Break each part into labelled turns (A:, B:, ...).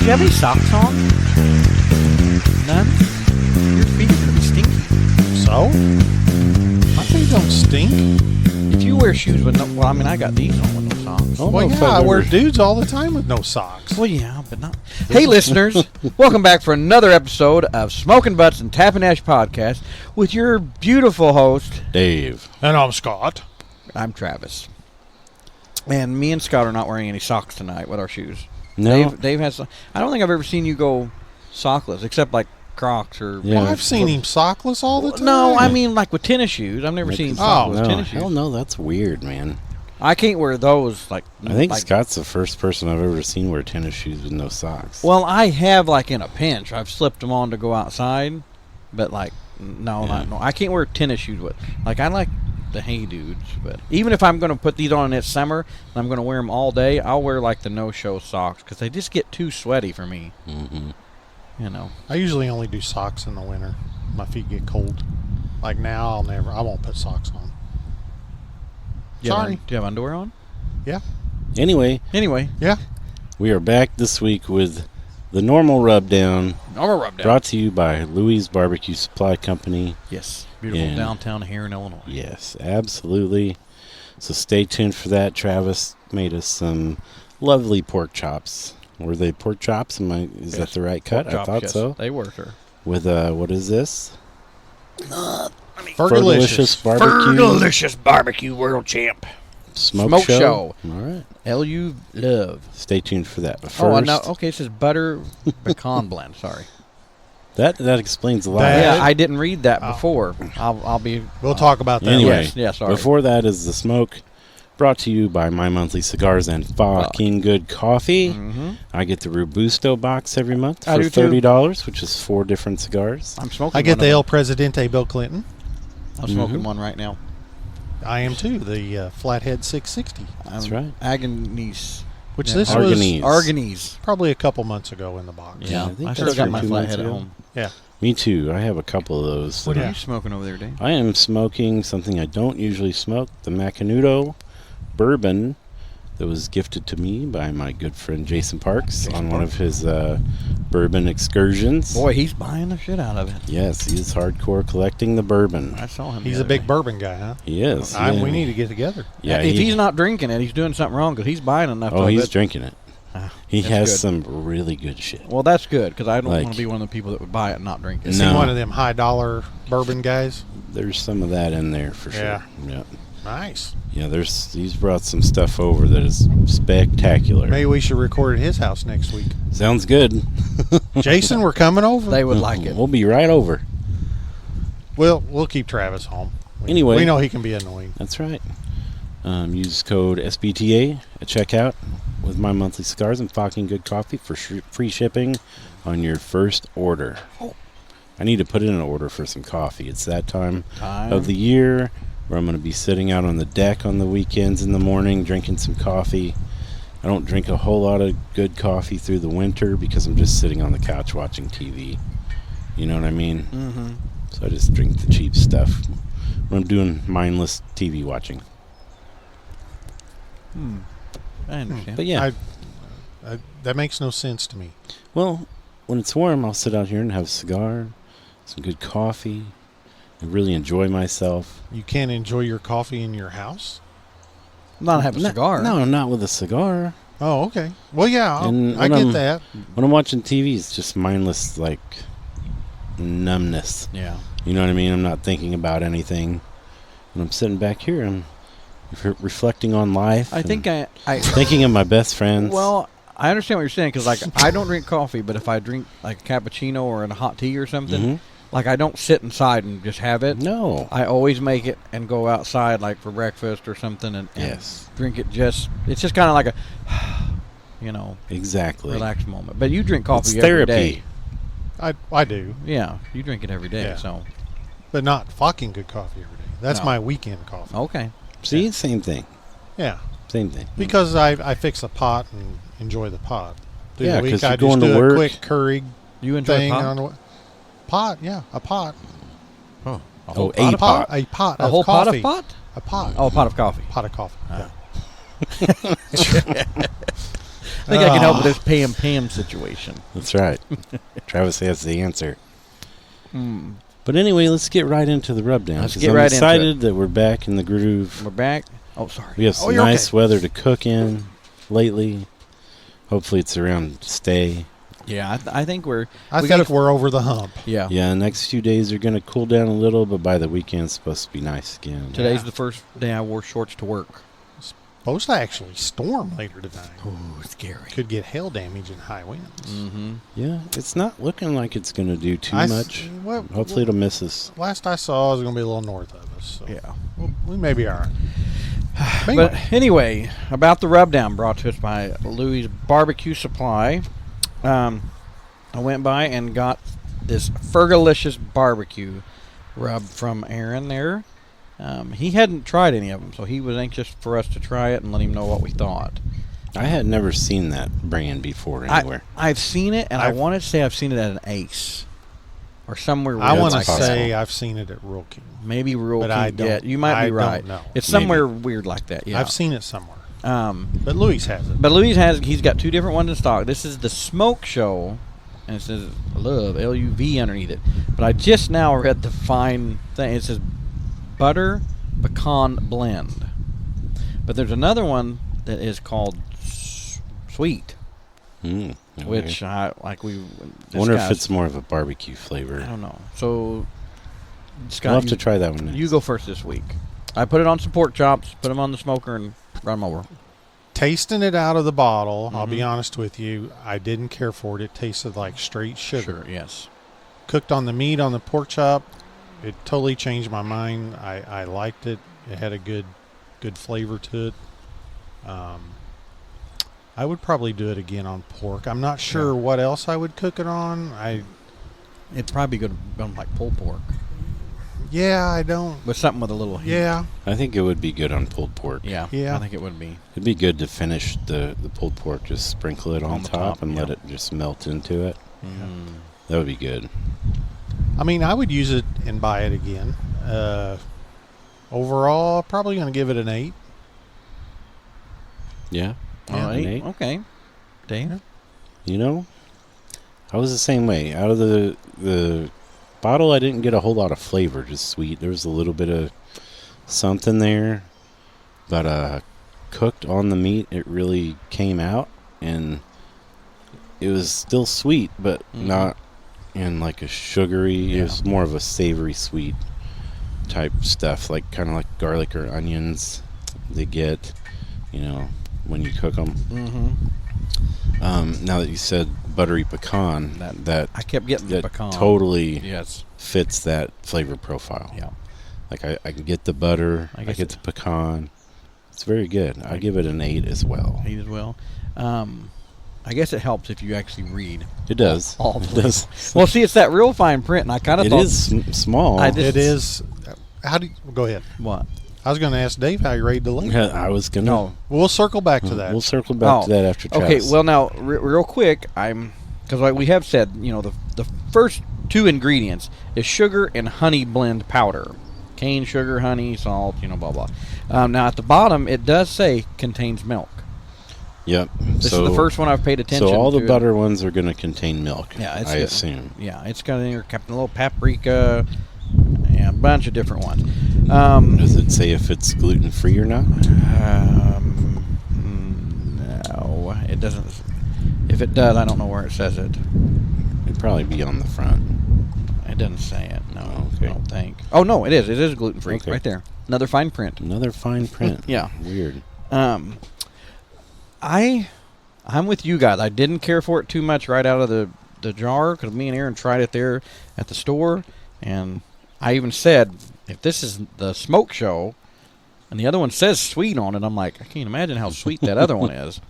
A: you have any socks on? None? Your feet are going to be stinky.
B: So? My feet don't stink.
A: If you wear shoes with no... Well, I mean, I got these on with no socks.
B: Oh, well, yeah, I wear dudes all the time with no socks.
A: Well, yeah, but not... Hey, listeners. Welcome back for another episode of Smoking Butts and Tapping Ash Podcast with your beautiful host,
C: Dave.
B: And I'm Scott.
A: I'm Travis. And me and Scott are not wearing any socks tonight with our shoes.
C: No.
A: Dave has... I don't think I've ever seen you go sockless, except like Crocs or...
B: Yeah. Well, I've seen him sockless all the time.
A: No, I mean like with tennis shoes. I've never seen him sockless
C: no,
A: tennis shoes.
C: hell no, that's weird, man.
A: I can't wear those. I
C: think Scott's the first person I've ever seen wear tennis shoes with no socks.
A: Well, I have like in a pinch. I've slipped them on to go outside, but no, I can't wear tennis shoes with. I like the Hey Dudes, but even if I'm going to put these on this summer and I'm going to wear them all day, I'll wear like the no-show socks because they just get too sweaty for me.
C: Mm-hmm.
A: You know.
B: I usually only do socks in the winter. My feet get cold. Like now, I won't put socks on. Sorry.
A: Do you have underwear on?
B: Yeah.
C: Anyway.
B: Yeah.
C: We are back this week with the normal rubdown. Brought to you by Louis Barbecue Supply Company.
A: Yes. Beautiful downtown here in Illinois.
C: Yes, absolutely. So stay tuned for that. Travis made us some lovely pork chops. Were they pork chops? Is that the right cut? I thought so.
A: They were, sir.
C: With what is this?
B: Fergolicious
A: BBQ World Champ.
C: Smoke
A: Show.
C: All right.
A: L.U. Love.
C: Stay tuned for that. But first,
A: okay, it says butter pecan blend. Sorry.
C: That explains a lot.
A: Yeah, I didn't read that before.
B: We'll talk about that.
C: Anyway,
A: sorry.
C: Before that is the smoke, brought to you by My Monthly Cigars and Fucking Good Coffee.
A: Mm-hmm.
C: I get the Robusto box every month
A: I
C: for
A: do too.
C: $30, which is 4 different cigars.
A: I'm smoking.
B: I get the El Presidente Bill Clinton.
A: I'm smoking one right now.
B: I am too. The Flathead 660.
C: That's right.
A: Agonies.
B: Which this
C: Arganese.
B: was
A: Arganese.
B: Probably a couple months ago in the box.
A: Yeah,
C: I think
A: I
C: that's
A: still got
C: from
A: my
C: 2 months
A: flathead at
C: ago.
A: home.
B: Yeah.
C: Me too. I have a couple of those.
A: What are you smoking over there, Dave?
C: I am smoking something I don't usually smoke, the Macanudo bourbon that was gifted to me by my good friend Jason Parks on one of his bourbon excursions.
A: Boy, he's buying the shit out of it.
C: Yes, he's hardcore collecting the bourbon.
A: I saw him.
B: He's a big bourbon guy, huh?
C: He is.
B: We need to get together.
C: Yeah,
A: if he's not drinking it, he's doing something wrong because he's buying enough of it.
C: Oh, he's drinking it. He has
A: good.
C: some really good shit.
A: Well, that's good because I don't want to be one of the people that would buy it and not drink it.
B: Is he one of them high-dollar bourbon guys?
C: There's some of that in there for sure.
B: Yeah. Nice.
C: Yeah, he's brought some stuff over that is spectacular.
B: Maybe we should record at his house next week.
C: Sounds good.
B: Jason, we're coming over.
A: They would like it.
C: We'll be right over.
B: We'll keep Travis home.
C: Anyway.
B: We know he can be annoying.
C: That's right. Use code SBTA at checkout with My Monthly Cigars and Fucking Good Coffee for free shipping on your first order. I need to put in an order for some coffee. It's that time of the year where I'm going to be sitting out on the deck on the weekends in the morning drinking some coffee. I don't drink a whole lot of good coffee through the winter because I'm just sitting on the couch watching TV. You know what I mean?
A: Mm-hmm.
C: So I just drink the cheap stuff when I'm doing mindless TV watching.
A: I understand.
C: But yeah.
B: That makes no sense to me.
C: Well, when it's warm, I'll sit out here and have a cigar, some good coffee, and really enjoy myself.
B: You can't enjoy your coffee in your house?
A: Not have a cigar.
C: No, not with a cigar.
B: Oh, okay. Well, yeah, I get that.
C: When I'm watching TV, it's just mindless, like, numbness.
A: Yeah.
C: You know what I mean? I'm not thinking about anything. When I'm sitting back here, I'm reflecting on life.
A: I think I
C: thinking of my best friends.
A: Well, I understand what you're saying because, like, I don't drink coffee, but if I drink like a cappuccino or a hot tea or something, like I don't sit inside and just have it.
C: No,
A: I always make it and go outside, like for breakfast or something, and drink it. It's just kind of like a,
C: exactly
A: relaxed moment. But you drink coffee
C: it's
A: every
C: therapy.
A: day.
B: I do.
A: Yeah, you drink it every day. So,
B: but not fucking good coffee every day. That's my weekend coffee.
A: Okay.
C: See, same thing.
B: Yeah.
C: Same thing.
B: Because I fix a pot and enjoy the pot.
C: Yeah, because
B: I
C: you're going
B: just
C: to
B: do
C: work.
B: A quick curry
A: you enjoy
B: thing
A: pot?
B: on the pot. Yeah, a pot.
A: Oh,
C: a
B: pot. A pot.
A: A whole
B: coffee.
A: pot of pot?
B: A pot.
A: Oh, a pot of coffee.
B: Pot of coffee. Yeah.
A: think I can help with this Pam situation.
C: That's right. Travis has the answer.
A: Hmm.
C: But anyway, let's get right into the rubdown.
A: Let's get
C: I'm
A: right into
C: excited that we're back in the groove.
A: We're back. Oh, sorry.
C: We have some
B: you're
C: nice
B: okay.
C: weather to cook in lately. Hopefully it's around to stay.
A: Yeah, I think we're.
B: I
A: we
B: think
A: gotta-
B: we're over the hump.
A: Yeah.
C: Yeah, next few days are going to cool down a little, but by the weekend it's supposed to be nice again.
A: Today's
B: Yeah.
A: the first day I wore shorts to work.
B: Supposed to actually storm later tonight.
A: Oh, scary.
B: Could get hail damage and high winds.
A: Mm-hmm.
C: Yeah, it's not looking like it's going to do too
B: I s-
C: much.
B: well,
C: Hopefully it'll miss us.
B: Last I saw, it was going to be a little north of us. So
A: Yeah.
B: we may be all right.
A: But anyway, about the rubdown brought to us by Louis Barbecue Supply. I went by and got this Fergolicious BBQ rub from Aaron there. He hadn't tried any of them, so he was anxious for us to try it and let him know what we thought.
C: I had never seen that brand before anywhere.
A: I've seen it, and I
B: I've-
A: want to say I've seen it at an Ace or somewhere.
B: I
A: weird
B: want to
A: like
B: say
A: that.
B: I've seen it at Rural King.
A: Maybe Rural
B: but
A: King.
B: I don't-
A: Yeah, you might
B: I
A: be
B: don't
A: right.
B: know.
A: It's somewhere weird like that. Yeah,
B: I've seen it somewhere.
A: Um,
B: But Louis has it.
A: But Louis he's got two different ones in stock. This is the Smoke Show, and it says Love LUV underneath it. But I just now read the fine thing. It says Butter Pecan Blend. But there's another one that is called Sweet,
C: Okay.
A: which I like.
C: I wonder if it's more of a barbecue flavor.
A: I don't know. So Scott,
C: We'll have to try that one next.
A: you go first this week. I put it on some pork chops, put them on the smoker, and run them over.
B: Tasting it out of the bottle, I'll be
A: Mhm.
B: honest with you, I didn't care for it. It tasted like straight sugar.
A: Yes.
B: Cooked on the meat on the pork chop, it totally changed my mind. I liked it. It had a good flavor to it. I would probably do it again on pork. I'm not sure what else I would cook it on.
A: It'd probably be good on like pulled pork
B: I don't.
A: with something with a little heat.
B: Yeah,
C: I think it would be good on pulled pork.
A: Yeah.
B: Yeah.
A: I think it would be.
C: It'd be good to finish the pulled pork, just sprinkle it on,
A: On the
C: top,
A: top,
C: and let
A: yeah.
C: it just melt into it.
A: Mm.
C: That would be good.
B: I mean, I would use it and buy it again. Overall, probably going to give it an 8.
C: Yeah.
A: All
C: An
A: right.
C: 8.
A: Okay. Dave?
C: You know, I was the same way. Out of the bottle, I didn't get a whole lot of flavor, just sweet. There was a little bit of something there, but cooked on the meat, it really came out, and it was still sweet, but
A: Mhm.
C: not in like a sugary. It
A: Yeah.
C: was more of a savory sweet type stuff, like kind of like garlic or onions they get, when you cook them.
A: Mm-hmm.
C: Now that you said buttery pecan, that
A: I kept getting the
C: that
A: pecan.
C: totally
A: Yes.
C: fits that flavor profile.
A: Yeah.
C: Like I can get the butter,
A: I
C: I
A: guess
C: get the pecan. It's very good. I give it an 8 as well.
A: 8 as well. I guess it helps if you actually read.
C: It does.
A: All
C: It
A: the
C: does.
A: Well, see, it's that real fine print, and I kind of
C: It
A: thought.
C: is small.
A: I just-
B: It is. How do you, go ahead?
A: What?
B: I was going to ask Dave how you rated the label.
C: I was gonna.
A: No.
B: We'll circle back to that.
C: We'll circle back
A: Oh,
C: to that after.
A: Okay,
C: Travis.
A: well, now, real quick, because like we have said, the first two ingredients is sugar and honey blend powder. Cane sugar, honey, salt, blah, blah. Now, at the bottom, it does say contains milk.
C: Yep.
A: This is the first one I've paid attention to.
C: So all the butter ones are going to contain milk.
A: Yeah, it's
C: I
A: good.
C: assume.
A: Yeah, it's got in there, Captain Little paprika, and a bunch of different ones.
C: Does it say if it's gluten free or not?
A: No, it doesn't. If it does, I don't know where it says it.
C: It'd probably be on the front.
A: It doesn't say it. No,
C: Oh, okay.
A: I don't think. Oh no, it is. It is gluten free,
C: Okay.
A: right there. Another fine print.
C: Another fine print.
A: Yeah.
C: Weird.
A: I'm with you guys. I didn't care for it too much right out of the jar because me and Aaron tried it there at the store, and I even said, if this is the Smoke Show, and the other one says sweet on it, I'm like, I can't imagine how sweet that other one is.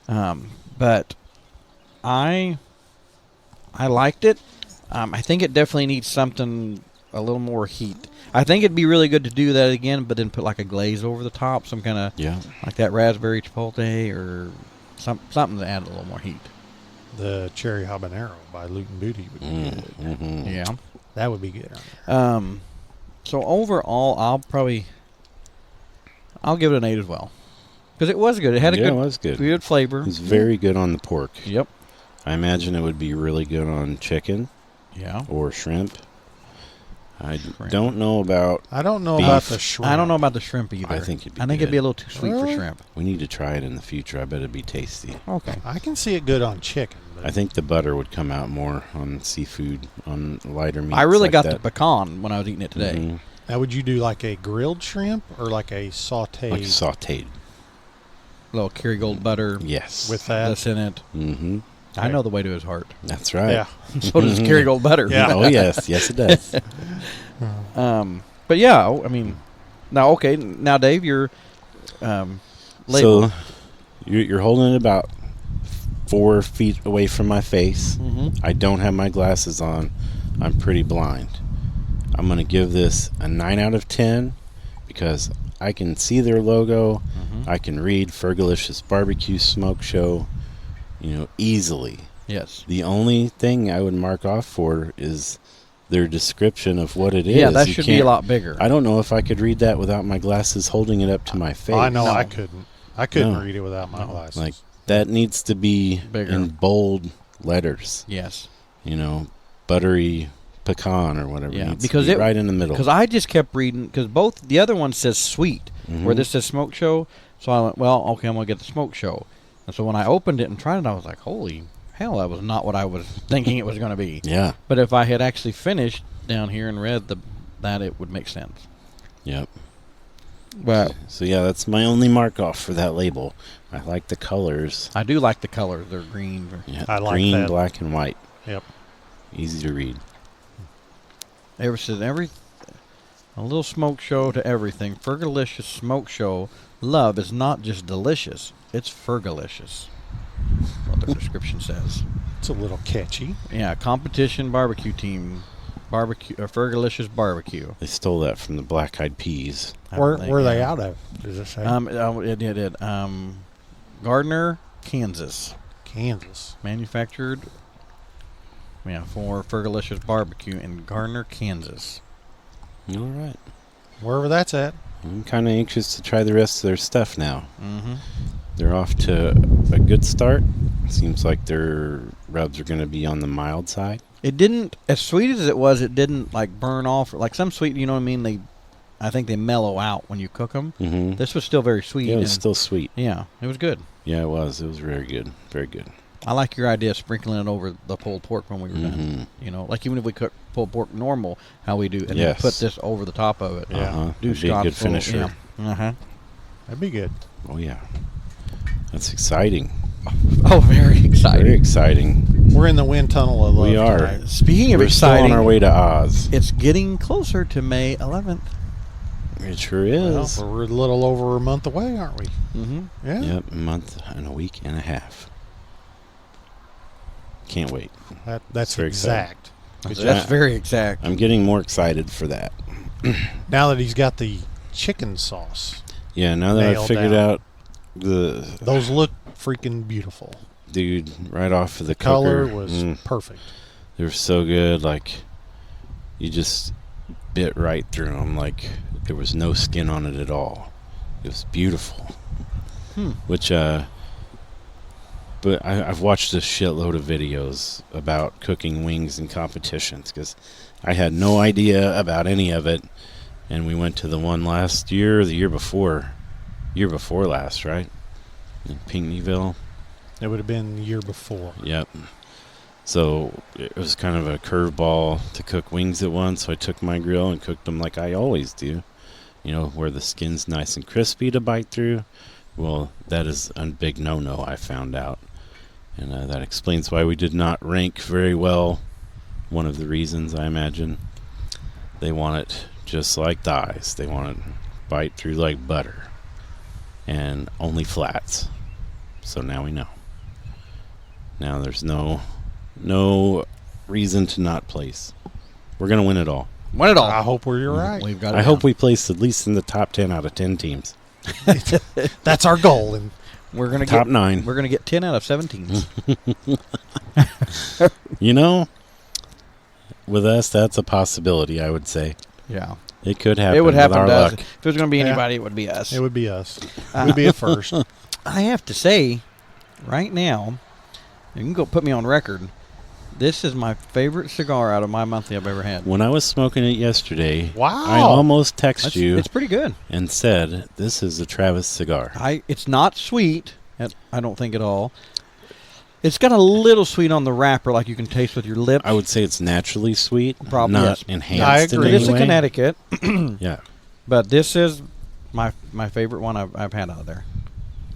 A: But I liked it. I think it definitely needs something a little more heat. I think it'd be really good to do that again, but then put like a glaze over the top, some kind of
C: Yeah.
A: like that raspberry chipotle or something to add a little more heat.
B: The cherry habanero by Luton Booty would be good.
C: Mm-hmm.
A: Yeah.
B: That would be good on there.
A: So overall, I'll give it an 8 as well. Because it was good. It had
C: it was good.
A: Good flavor.
C: It was very good on the pork.
A: Yep.
C: I imagine it would be really good on chicken.
A: Yeah.
C: Or shrimp. I don't know about
B: I don't know
C: beef.
B: about the shrimp.
A: I don't know about the shrimp either.
C: I think it'd be
A: it'd be a little too sweet
B: Really?
A: for shrimp.
C: We need to try it in the future. I bet it'd be tasty.
A: Okay.
B: I can see it good on chicken. But
C: I think the butter would come out more on seafood, on lighter meats.
A: I really
C: like
A: got
C: that.
A: the pecan when I was eating it today.
C: Mhm.
B: Now, would you do like a grilled shrimp or like a sauteed?
C: Like sauteed.
A: A little Kerrygold butter
C: Yes.
B: With that?
A: that's in it.
C: Mm-hmm.
A: I know the way to his heart.
C: That's right.
B: Yeah.
A: So does Kerrygold butter.
B: Yeah.
C: Oh, yes. Yes, it does.
A: But yeah, I mean, now okay, now Dave, you're labeled.
C: So you're holding it about 4 feet away from my face.
A: Mhm.
C: I don't have my glasses on. I'm pretty blind. I'm going to give this a 9 out of 10 because I can see their logo.
A: Mhm.
C: I can read Fergolicious BBQ Smoke Show, easily.
A: Yes.
C: The only thing I would mark off for is their description of what it is.
A: Yeah, that
C: You
A: should be a
C: can't-
A: lot bigger.
C: I don't know if I could read that without my glasses holding it up to my face.
B: I know
A: No.
B: I couldn't. I couldn't
C: No.
B: read it without my glasses.
C: Like, that needs to be
A: Bigger.
C: in bold letters.
A: Yes.
C: Buttery pecan or whatever.
A: Yeah,
C: Needs
A: because
C: to be
A: it-
C: right in the middle.
A: Because I just kept reading, because both, the other one says sweet, where
C: Mhm.
A: this says smoke show. So I went, well, okay, I'm going to get the smoke show. And so when I opened it and tried it, I was like, holy hell, that was not what I was thinking it was going to be.
C: Yeah.
A: But if I had actually finished down here and read that, it would make sense.
C: Yep.
A: But
C: So yeah, that's my only mark off for that label. I like the colors.
A: I do like the colors. They're green.
C: Yeah,
B: I like
C: green,
B: that.
C: black, and white.
B: Yep.
C: Easy to read.
A: A little smoke show to everything. Fergolicious Smoke Show. Love is not just delicious. It's Fergolicious. What the description says.
B: It's a little catchy.
A: Yeah, competition barbecue team. Fergolicious barbecue.
C: They stole that from the Black Eyed Peas.
B: Where
A: think,
B: they
A: yeah.
B: out of? Does it say?
A: It did. Gardner, Kansas.
B: Kansas.
A: Manufactured. Yeah, for Fergolicious Barbecue in Gardner, Kansas.
C: All right.
B: Wherever that's at.
C: I'm kind of anxious to try the rest of their stuff now.
A: Mm-hmm.
C: They're off to a good start. Seems like their rubs are going to be on the mild side.
A: It didn't, as sweet as it was, it didn't like burn off. Like some sweet, you know what I mean? I think they mellow out when you cook them.
C: Mm-hmm.
A: This was still very sweet.
C: Yeah, it was
A: and-
C: still sweet.
A: Yeah, it was good.
C: Yeah, it was. It was very good. Very good.
A: I like your idea of sprinkling it over the pulled pork when we were done.
C: Mhm.
A: Like even if we cook pulled pork normal, how we do, and then
C: Yes.
A: put this over the top of it.
B: Yeah.
C: Uh-huh.
A: Do
C: It'd be a
A: Scotch
C: good
A: full-
C: finisher.
A: Yeah. Uh-huh.
B: That'd be good.
C: Oh, yeah. That's exciting.
A: Oh, very exciting.
C: Very exciting.
B: We're in the wind tunnel of love
C: We are.
B: tonight.
A: Speaking of
C: We're still
A: exciting,
C: on our way to Oz.
A: it's getting closer to May 11th.
C: It sure
B: Well,
C: is.
B: we're a little over a month away, aren't we?
A: Mm-hmm.
B: Yeah.
C: Yep, a month and a week and a half. Can't wait.
B: That's
C: Very
B: exact.
A: That's very exact.
C: I'm getting more excited for that.
B: Now that he's got the chicken sauce,
C: Yeah, now that I've
B: Nailed
C: figured
B: down.
C: out the
B: those look freaking beautiful.
C: dude right off of the
B: Color
C: cooker,
B: was perfect.
C: they were so good. Like, you just bit right through them. Like, there was no skin on it at all. It was beautiful. Which, but I've watched a shitload of videos about cooking wings in competitions because I had no idea about any of it. And we went to the one last year, or the year before last, right? In Pinckneyville.
B: It would have been the year before.
C: Yep. So it was kind of a curveball to cook wings at once. So I took my grill and cooked them like I always do. Where the skin's nice and crispy to bite through. Well, that is a big no-no, I found out. And that explains why we did not rank very well. One of the reasons, I imagine. They want it just like thighs. They want it bite through like butter. And only flats. So now we know. Now there's no reason to not place. We're going to win it all.
A: Win it all.
B: I hope you're right.
A: We've got.
C: I hope we place at least in the top 10 out of 10 teams.
B: That's our goal. And
A: we're gonna
C: Top
A: get
C: 9.
A: We're gonna get 10 out of 17.
C: With us, that's a possibility, I would say.
A: Yeah.
C: It could happen.
A: It would happen
C: with
A: to
C: our
A: us.
C: luck.
A: If it was going to be
B: Yeah.
A: anybody, it would be us.
B: It would be us. It would be a first.
A: I have to say, right now, you can go put me on record. This is my favorite cigar out of my monthly I've ever had.
C: When I was smoking it yesterday,
B: Wow.
C: I almost texted you
A: It's pretty good.
C: and said, "This is a Travis cigar."
A: It's not sweet. I don't think at all. It's got a little sweet on the wrapper, like you can taste with your lips.
C: I would say it's naturally sweet,
A: Probably,
C: not
A: yes.
C: enhanced
B: I
C: in
B: agree.
C: any
A: It's a
C: way.
A: Connecticut,
C: Yeah.
A: but this is my favorite one I've had out of there.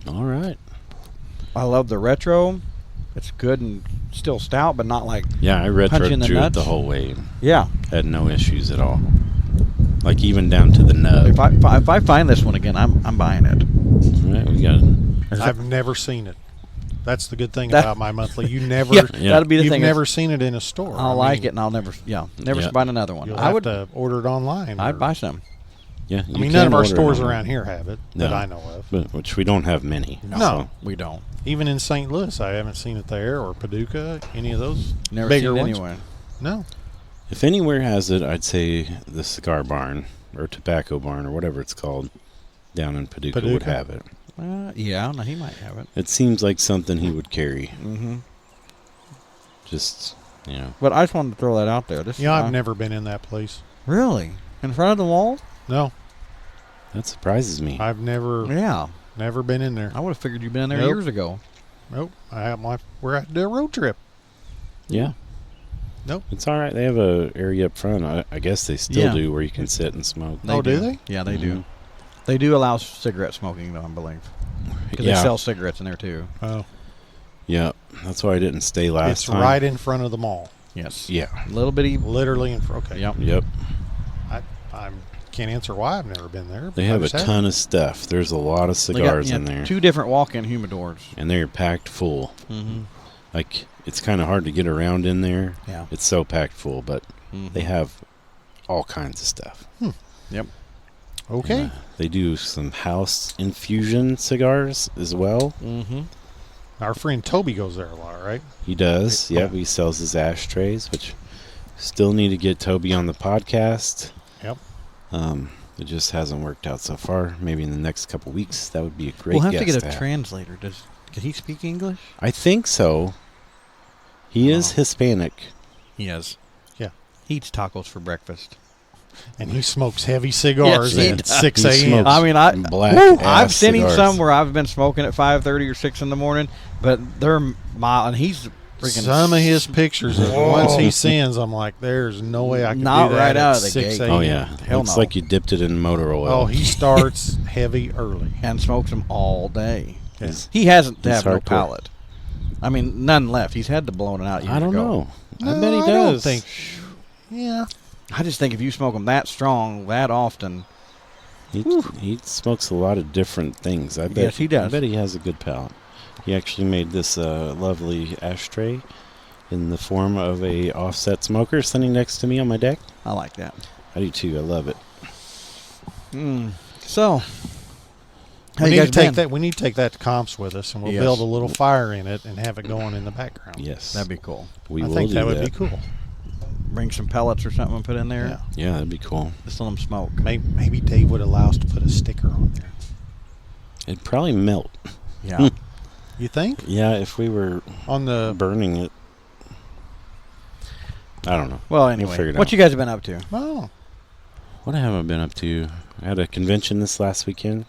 C: All right.
A: I love the retro. It's good and still stout, but not like
C: Yeah, I retro
A: Punch in the
C: through it
A: nuts.
C: the whole way.
A: yeah.
C: Had no issues at all. Like even down to the nub.
A: If I find this one again, I'm buying it.
C: All right, we got it.
B: I've never seen it. That's the good thing
A: That-
B: about my monthly. You never,
A: Yeah,
C: Yeah.
A: that'll be the
B: you've
A: thing.
B: never seen it in a store.
A: I'll
B: I
A: like
B: mean,
A: it, and I'll never
C: Yeah.
A: buy another one.
B: You'll
A: I
B: have
A: would.
B: to order it online.
A: I'd
B: or-
A: buy some.
C: Yeah.
B: I mean, none of our stores around here have it that
C: No.
B: I know of.
C: But, which we don't have many.
B: No.
C: so.
A: We don't.
B: Even in St. Louis, I haven't seen it there, or Paducah, any of those
A: Never
B: bigger
A: seen it
B: ones.
A: anyway.
B: No.
C: If anywhere has it, I'd say the Cigar Barn or Tobacco Barn or whatever it's called down in Paducah, would
B: Paducah?
C: have it.
A: Yeah, no, he might have it.
C: It seems like something he would carry.
A: Mm-hmm.
C: Just, you know.
A: But I just wanted to throw that out there. This
B: Yeah,
A: is
B: I've never been in that place.
A: really in front of the wall.
B: No,
C: That surprises me.
B: I've never
A: Yeah,
B: been in there.
A: I would have figured you'd been in there
B: Nope.
A: years ago.
B: Nope. We're at a road trip.
C: Yeah.
B: Nope.
C: It's all right. They have a area up front. I guess they still
A: Yeah.
C: do where you can sit and smoke.
B: Do they?
A: Yeah, they
C: Mhm.
A: do. They do allow cigarette smoking, though, I believe, because
C: Yeah.
A: they sell cigarettes in there too.
B: Oh,
C: Yeah. That's why I didn't stay last
B: it's
C: time.
B: right in front of the mall.
A: Yes.
C: Yeah.
A: A little bitty.
B: Literally in front. Okay.
A: Yep.
C: Yep.
B: I can't answer why I've never been there.
C: They
B: I
C: have a
B: just haven't.
C: ton of stuff. There's a lot of
A: They got,
C: cigars in there.
A: 2 different walk-in humidors.
C: And they're packed full.
A: Mm-hmm.
C: Like, it's kind of hard to get around in there.
A: Yeah.
C: It's so packed full, but
A: Mhm.
C: they have all kinds of stuff.
A: Yep.
B: Okay.
C: They do some house infusion cigars as well.
A: Mm-hmm.
B: Our friend Toby goes there a lot, right?
C: He does.
B: Yeah.
C: Yep, he sells his ashtrays, which still need to get Toby on the podcast.
B: Yep.
C: It just hasn't worked out so far. Maybe in the next couple weeks, that would be a great
A: We'll have to
C: guest
A: get a
C: have.
A: translator. Can he speak English?
C: I think so. He is
A: Oh.
C: Hispanic.
A: He is.
B: Yeah.
A: He eats tacos for breakfast.
B: And he smokes heavy cigars
A: Yes, he
B: at
A: does.
B: 6
C: He
B: a.m.
C: smokes
A: I mean,
C: black
A: woo,
C: ass
A: I've seen him
C: cigars.
A: some where I've been smoking at 5:30 or 6 in the morning, but they're mild, and he's freaking
B: Some of his pictures of the
A: Whoa.
B: ones he sends, I'm like, there's no way I can
A: Not
B: do that
A: right
B: at
A: out of the
B: 6
A: gate.
B: a.m.
C: Oh yeah,
A: Hell
C: looks
A: no.
C: like you dipped it in motor oil.
B: Oh, he starts heavy early.
A: and smokes them all day.
C: He's-
A: He hasn't
C: He's
A: have no
C: hardcore.
A: palate. I mean, none left. He's had to blow it out years
C: I don't
A: ago.
C: know. I
B: No,
C: bet he
B: I don't
C: does.
B: think. Yeah.
A: I just think if you smoke them that strong, that often,
C: He smokes a lot of different things. I bet.
A: Yes, he does.
C: I bet he has a good palate. He actually made this lovely ashtray in the form of a offset smoker sitting next to me on my deck.
A: I like that.
C: I do too. I love it.
A: So, how
B: We
A: you
B: need,
A: guys
B: to take
A: been?
B: that, we need to take that to comps with us, and we'll
A: Yes.
B: build a little fire in it and have it going in the background.
C: Yes,
A: That'd be cool.
C: we
B: I
C: will
B: think
C: do
B: that would be cool.
A: Bring some pellets or something and put in there.
B: Yeah.
C: Yeah, that'd be cool.
A: Just let them smoke.
B: Maybe Dave would allow us to put a sticker on there.
C: It'd probably melt.
A: Yeah.
B: You think?
C: Yeah, if we were
B: On the
C: burning it. I don't know.
A: Well,
C: We'll
A: anyway,
C: figure it
A: what
C: out.
A: you guys have been up to?
B: oh,
C: What have I been up to? I had a convention this last weekend.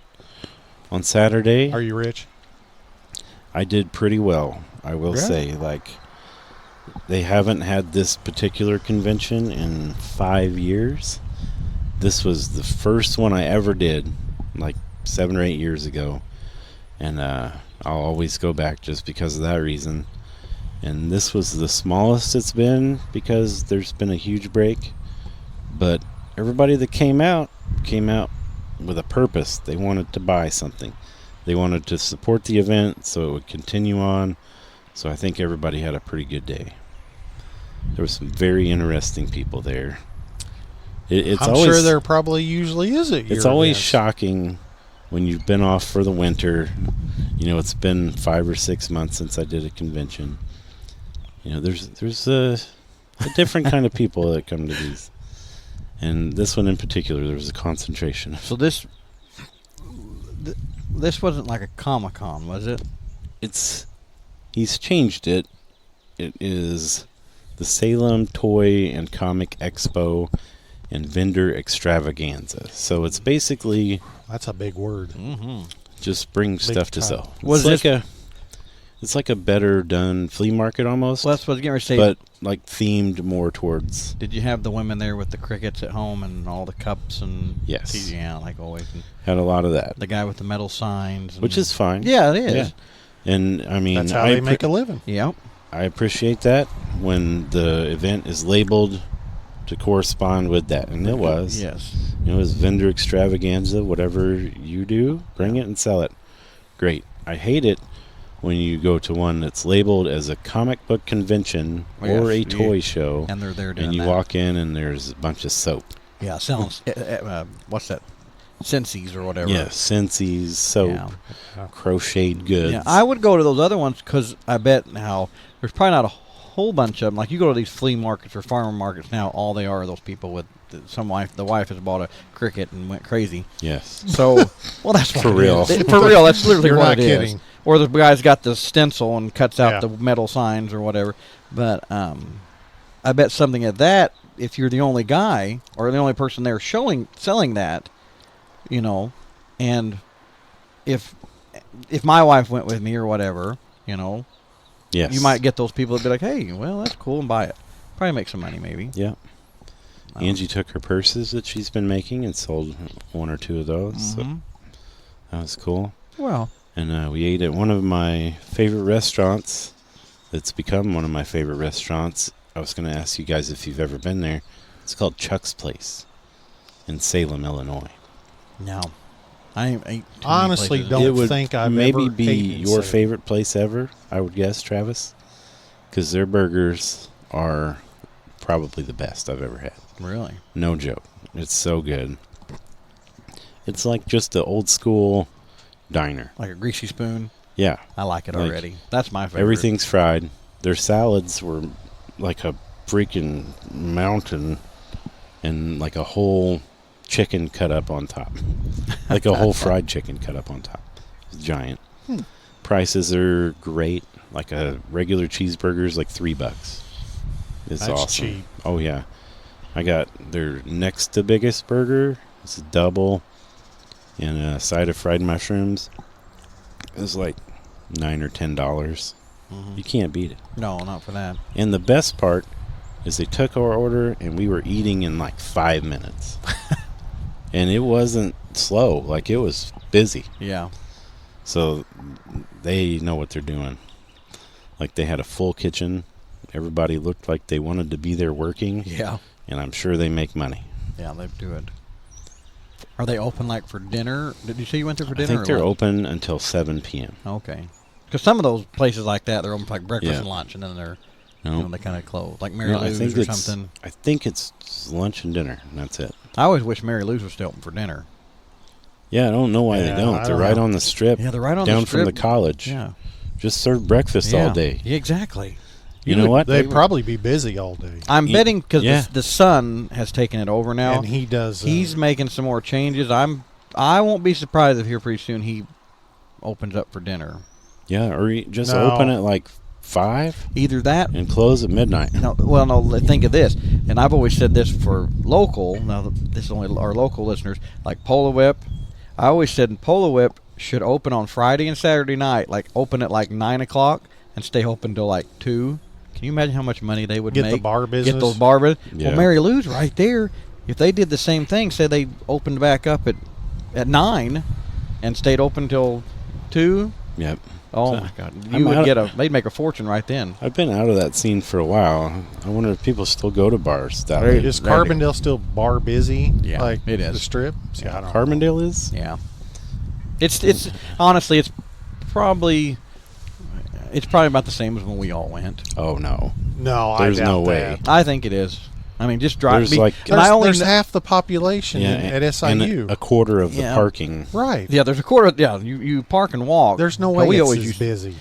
C: On Saturday,
B: are you rich?
C: I did pretty well, I will
B: Really?
C: say. Like, they haven't had this particular convention in 5 years. This was the first one I ever did, like 7 or 8 years ago. And I'll always go back just because of that reason. And this was the smallest it's been because there's been a huge break. But everybody that came out with a purpose. They wanted to buy something. They wanted to support the event so it would continue on. So I think everybody had a pretty good day. There were some very interesting people there. It's
B: I'm
C: always,
B: sure there probably usually is at your
C: it's always
B: events.
C: shocking when you've been off for the winter. You know, it's been 5 or 6 months since I did a convention. You know, there's a different kind of people that come to these. And this one in particular, there was a concentration.
A: So this wasn't like a Comic-Con, was it?
C: He's changed it. It is the Salem Toy and Comic Expo and Vendor Extravaganza. So it's basically
B: That's a big word.
A: Mm-hmm.
C: just bring
B: Big
C: stuff to
B: title.
C: sell.
A: Was
C: It's like a better done flea market almost.
A: Well, that's what I was getting ready to say.
C: But like themed more towards.
A: Did you have the women there with the crickets at home and all the cups and
C: Yes.
A: Yeah, like always. And
C: Had a lot of that,
A: the guy with the metal signs, and
C: which is fine.
A: yeah, it is.
C: Yeah. And I mean,
B: That's how they make a living.
A: Yep.
C: I appreciate that when the event is labeled to correspond with that, and it was.
A: Yes.
C: It was vendor extravaganza. Whatever you do, bring it and sell it. Great. I hate it when you go to one that's labeled as a comic book convention or a toy show,
A: And they're there doing
C: and you
A: that.
C: walk in and there's a bunch of soap.
A: Yeah, selling what's that? Scentsies or whatever.
C: Yeah, Scentsies, soap,
A: Yeah.
C: crocheted goods.
A: Yeah, I would go to those other ones because I bet now there's probably not a whole bunch of them. Like you go to these flea markets or farmer markets now, all they are those people with the wife has bought a cricket and went crazy.
C: Yes.
A: So, well, that's what
C: For
A: it
C: real.
A: is. For real, that's literally
B: You're
A: what
B: not
A: it is.
B: kidding.
A: Or the guy's got the stencil and cuts out
B: Yeah.
A: the metal signs or whatever. But I bet something at that, if you're the only guy or the only person there selling that, you know, and if my wife went with me or whatever, you know,
C: Yes.
A: you might get those people that be like, hey, well, that's cool, and buy it. Probably make some money, maybe.
C: Yeah. Angie took her purses that she's been making and sold one or two of those. So
A: Mhm.
C: that was cool.
A: Well,
C: And we ate at one of my favorite restaurants. It's become one of my favorite restaurants. I was going to ask you guys if you've ever been there. It's called Chuck's Place in Salem, Illinois.
A: no. I ain't too many
B: Honestly,
A: places.
B: don't
C: It would
B: think I've
C: maybe
B: ever
C: be
B: eaten
C: your
B: Salem.
C: favorite place ever, I would guess, Travis. Because their burgers are probably the best I've ever had.
A: Really?
C: No joke. It's so good. It's like just the old school diner.
A: Like a greasy spoon?
C: Yeah.
A: I like it
C: Like,
A: already. That's my favorite.
C: Everything's fried. Their salads were like a freaking mountain and like a whole chicken cut up on top. Like a whole fried chicken cut up on top. It's giant. Prices are great. Like a regular cheeseburger is like $3. It's
B: That's
C: awesome.
B: cheap.
C: Oh yeah. I got their next to biggest burger. It's a double and a side of fried mushrooms. It was like $9 or $10.
A: Mhm.
C: You can't beat it.
A: No, not for that.
C: And the best part is they took our order and we were eating in like 5 minutes. And it wasn't slow. Like it was busy.
A: Yeah.
C: So they know what they're doing. Like they had a full kitchen. Everybody looked like they wanted to be there working.
A: Yeah.
C: And I'm sure they make money.
A: Yeah, they do it. Are they open like for dinner? Did you say you went there for dinner?
C: I think
A: or
C: they're
A: lunch?
C: open until 7 p.m.
A: Okay. Because some of those places like that, they're open for like breakfast
C: Yeah.
A: and lunch, and then they're
C: No,
A: they kind of close. Like Mary
C: no, I
A: Lou's
C: think
A: or
C: it's
A: something.
C: I think it's lunch and dinner, and that's it.
A: I always wish Mary Lou's was still open for dinner.
C: Yeah, I don't know why
B: Yeah,
C: they don't.
B: I
C: They're
B: don't
C: right
B: know.
C: on the strip.
A: Yeah, they're right on
C: down
A: the
C: from the
A: strip.
C: college.
A: Yeah.
C: Just serve breakfast
A: Yeah.
C: all day.
A: Yeah, exactly.
C: You know what?
B: They'd probably be busy all day.
A: I'm betting because
C: Yeah.
A: the son has taken it over now.
B: And he does.
A: He's making some more changes. I won't be surprised if here pretty soon he opens up for dinner.
C: Yeah, or you just
B: No.
C: open at like 5
A: Either that.
C: and close at midnight.
A: No, well, no. Think of this, and I've always said this for local. Now, this is only our local listeners, like Polo Whip. I always said Polo Whip should open on Friday and Saturday night, like open at like 9 o'clock and stay open till like 2. Can you imagine how much money they would
B: Get
A: make?
B: the bar business.
A: Get those bar business.
C: Yeah.
A: Well, Mary Lou's right there. If they did the same thing, say they opened back up at 9 and stayed open till 2.
C: Yep.
A: Oh
C: So,
A: my God!
C: I'm
A: You would
C: out-
A: get they'd make a fortune right then.
C: I've been out of that scene for a while. I wonder if people still go to bars that
A: Right.
C: late.
B: Is Carbondale still bar busy?
A: Yeah,
B: like
A: it is.
B: The strip. See, I don't know.
C: Carbondale is?
A: Yeah. It's honestly it's probably about the same as when we all went.
C: Oh no.
B: No,
C: There's
B: I doubt
C: no way.
B: that.
A: I think it is. I mean, just drive.
C: There's like-
A: and I only
B: There's half the population
C: Yeah,
B: at
C: and
B: SIU.
C: a quarter of the
A: Yeah.
C: parking.
B: Right.
A: yeah. There's a quarter. Yeah, you park and walk.
B: There's no
A: But
B: way
A: we
B: it's
A: always
B: as
A: used.
B: busy.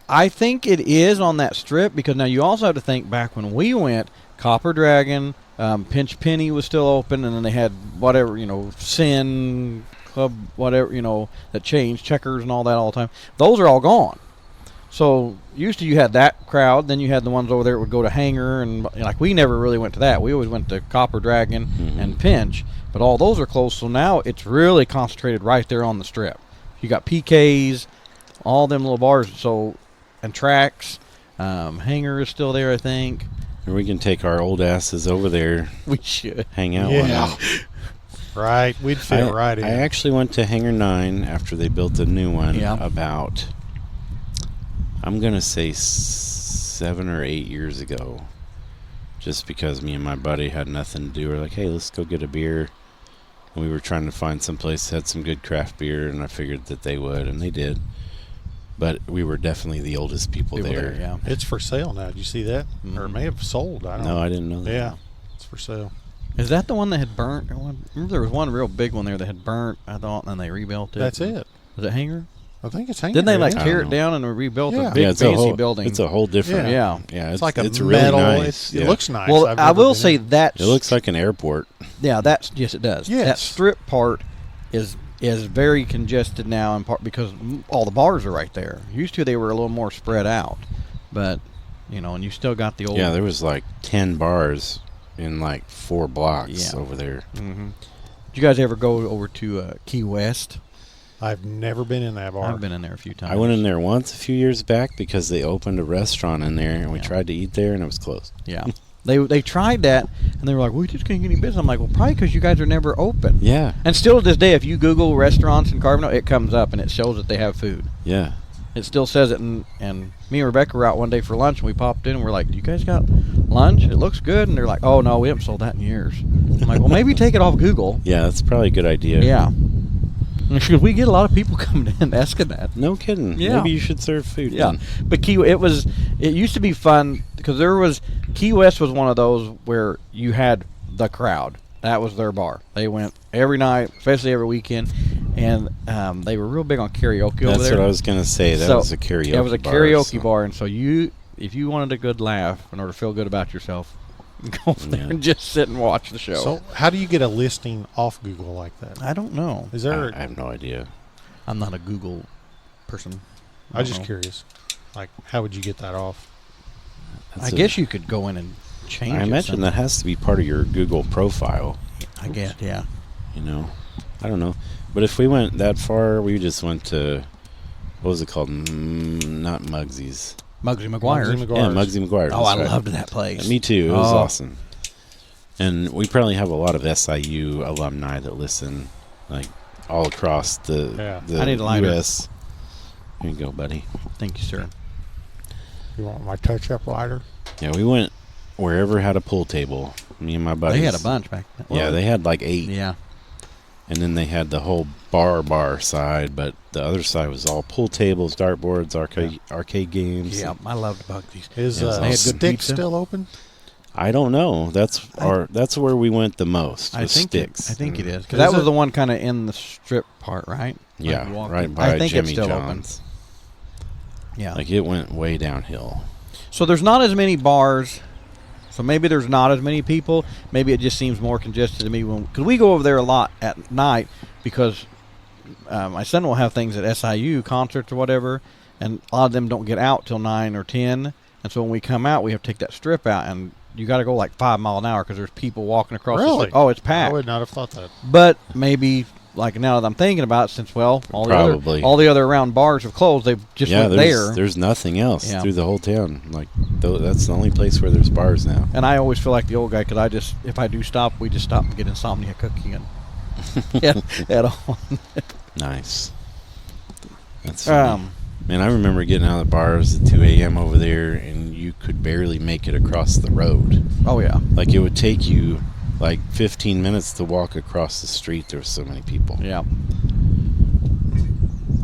A: I think it is on that strip because now you also have to think back when we went Copper Dragon, Pinch Penny was still open, and then they had whatever, Sin Club, whatever, that changed, Checkers and all that all the time. Those are all gone. So used to you had that crowd, then you had the ones over there that would go to Hangar, and like we never really went to that. We always went to Copper Dragon and Pinch, but all those are closed. So now it's really concentrated right there on the strip. You got PKs, all them little bars, and Tracks. Hangar is still there, I think.
C: And we can take our old asses over there.
A: We should
C: hang out.
B: Yeah. Right, we'd fit right in.
C: I actually went to Hangar 9 after they built a new one about, I'm going to say 7 or 8 years ago. Just because me and my buddy had nothing to do. We're like, hey, let's go get a beer. And we were trying to find some place that had some good craft beer, and I figured that they would, and they did. But we were definitely the oldest people there.
A: Yeah.
B: It's for sale now. Did you see that? Or it may have sold. I don't know.
C: No, I didn't know that.
B: Yeah, it's for sale.
A: Is that the one that had burnt? Remember there was one real big one there that had burnt, I thought, and then they rebuilt it.
B: That's it.
A: Was it Hangar?
B: I think it's Hangar.
A: Didn't they like
B: yeah.
A: tear it down and rebuilt a
B: Yeah.
A: big
C: it's
A: fancy building?
C: It's a whole different.
A: Yeah.
C: Yeah.
B: It's like a
C: it's
B: metal.
C: really nice.
B: It looks nice.
A: Well,
B: I've
A: I
B: never
A: will
B: been
A: say
B: in.
A: that
C: It looks like an airport.
A: Yeah, yes, it does.
B: Yes.
A: That strip part is very congested now, in part because all the bars are right there. Used to they were a little more spread out, but and you still got the old.
C: Yeah, there was like 10 bars in like 4 blocks over there.
A: Mm-hmm. Did you guys ever go over to Key West?
B: I've never been in that bar.
A: I've been in there a few times.
C: I went in there once a few years back because they opened a restaurant in there, and we tried to eat there, and it was closed.
A: Yeah. They tried that, and they were like, we just can't get any business. I'm like, well, probably because you guys are never open.
C: Yeah.
A: And still to this day, if you Google restaurants in Carbondale, it comes up, and it shows that they have food.
C: Yeah.
A: It still says it, and me and Rebecca were out one day for lunch, and we popped in, and we're like, do you guys got lunch? It looks good. And they're like, oh, no, we haven't sold that in years. I'm like, well, maybe take it off Google.
C: Yeah, that's probably a good idea.
A: Yeah. Because we get a lot of people coming in asking that.
C: No kidding.
A: Yeah.
C: Maybe you should serve food.
A: Yeah.
C: then.
A: But it used to be fun because Key West was one of those where you had the crowd. That was their bar. They went every night, especially every weekend, and they were real big on karaoke over there.
C: That's what I was going to say. That was a karaoke bar.
A: It was a karaoke bar, and so if you wanted a good laugh in order to feel good about yourself, go over there and just sit and watch the show.
B: So how do you get a listing off Google like that?
A: I don't know.
B: Is there?
C: I have no idea.
A: I'm not a Google person.
B: I'm just
A: know.
B: curious. Like, how would you get that off?
A: I guess you could go in and change
C: I
A: it
C: imagine
A: some-
C: that has to be part of your Google profile.
A: I guess, yeah.
C: I don't know. But if we went that far, we just went to, what was it called? Not Muggsy's.
A: Muggsy McGuire's.
C: Yeah, Muggsy McGuire's.
A: Oh, I
C: right.
A: loved that place.
C: Me too. It was
A: Oh.
C: awesome. And we probably have a lot of SIU alumni that listen, like all across the
A: I need a lighter.
C: U.S. Here you go, buddy.
A: Thank you, sir.
B: You want my touch-up lighter?
C: Yeah, we went wherever had a pool table. Me and my buddies.
A: They had a bunch back then.
C: Yeah, they had like 8.
A: Yeah.
C: And then they had the whole bar side, but the other side was all pool tables, dartboards, arcade games.
A: Yeah, I loved Bugsy's.
B: Is
C: It was
A: They had good
B: Stick
A: pizza.
B: still open?
C: I don't know. That's where we went the most.
A: I
C: Was
A: think
C: Sticks.
A: I think it is.
B: Is
A: Because that was
B: it?
A: the one kind of in the strip part, right? Like
C: Yeah,
A: you walk
C: right
A: in.
C: by
A: I think
C: Jimmy
A: it's still
C: John's.
A: open. Yeah.
C: Like it went way downhill.
A: So there's not as many bars. So maybe there's not as many people. Maybe it just seems more congested to me because we go over there a lot at night because my son will have things at SIU concerts or whatever, and a lot of them don't get out till 9 or 10. And so when we come out, we have to take that strip out, and you got to go like 5 mile an hour because there's people walking across. The
B: Really?
A: strip. Oh, it's
B: I
A: packed.
B: would not have thought that.
A: But maybe like now that I'm thinking about it, since all
C: Probably.
A: the other around bars have closed, they've just went there.
C: There's nothing else
A: Yeah.
C: through the whole town. Like that's the only place where there's bars now.
A: And I always feel like the old guy because if I do stop, we just stop and get insomnia cookie and at all.
C: Nice. That's funny.
A: Um,
C: Man, I remember getting out of the bars at 2 a.m. over there, and you could barely make it across the road.
A: oh yeah.
C: Like it would take you like 15 minutes to walk across the street. There were so many people.
A: Yeah.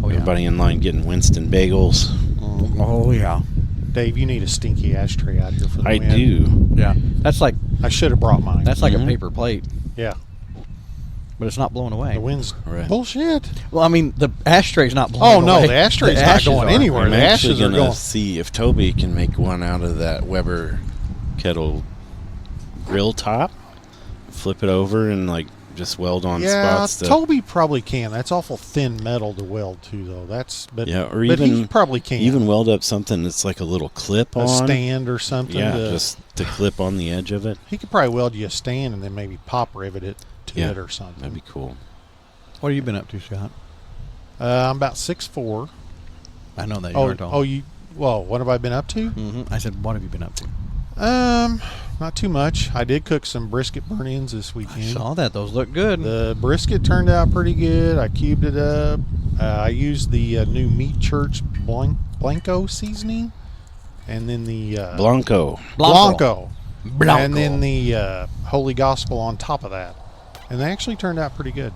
A: Oh yeah.
C: Everybody in line getting Winston bagels.
A: Oh yeah.
B: Dave, you need a stinky ashtray out here for the
C: I
B: wind.
C: do.
A: Yeah. That's like
B: I should have brought mine.
A: a
C: Mhm.
A: paper plate,
B: yeah.
A: but it's not blown away.
B: The wind's
C: Right.
B: bullshit.
A: Well, I mean the ashtray's not blown
B: Oh,
A: away.
B: no, the ashtray's not
A: ashes
B: going
A: are.
B: anywhere.
C: I'm
B: The
C: actually
B: ashes are
C: gonna
B: going.
C: see if Toby can make one out of that Weber kettle grill top, flip it over, and like just weld on
B: Yeah,
C: spots.
B: Toby probably can. That's awful thin metal to weld to, though. But
C: or
B: but
C: even
B: he probably can.
C: even weld up something that's like a little clip
B: a
C: on
B: stand or something.
C: Yeah, just to clip on the edge of it.
B: He could probably weld you a stand and then maybe pop rivet it to
C: Yeah,
B: it or something.
C: That'd be cool.
A: What have you been up to, Scott?
B: I'm about 6'4".
A: I know that you are tall.
B: Well, what have I been up to?
A: I said, what have you been up to?
B: Not too much. I did cook some brisket burn-ins this weekend.
A: I saw that. Those look good.
B: The brisket turned out pretty good. I cubed it up. I used the new Meat Church Blanco seasoning, and then the
C: Blanco.
B: Blanco, and then the Holy Gospel on top of that, and they actually turned out pretty good.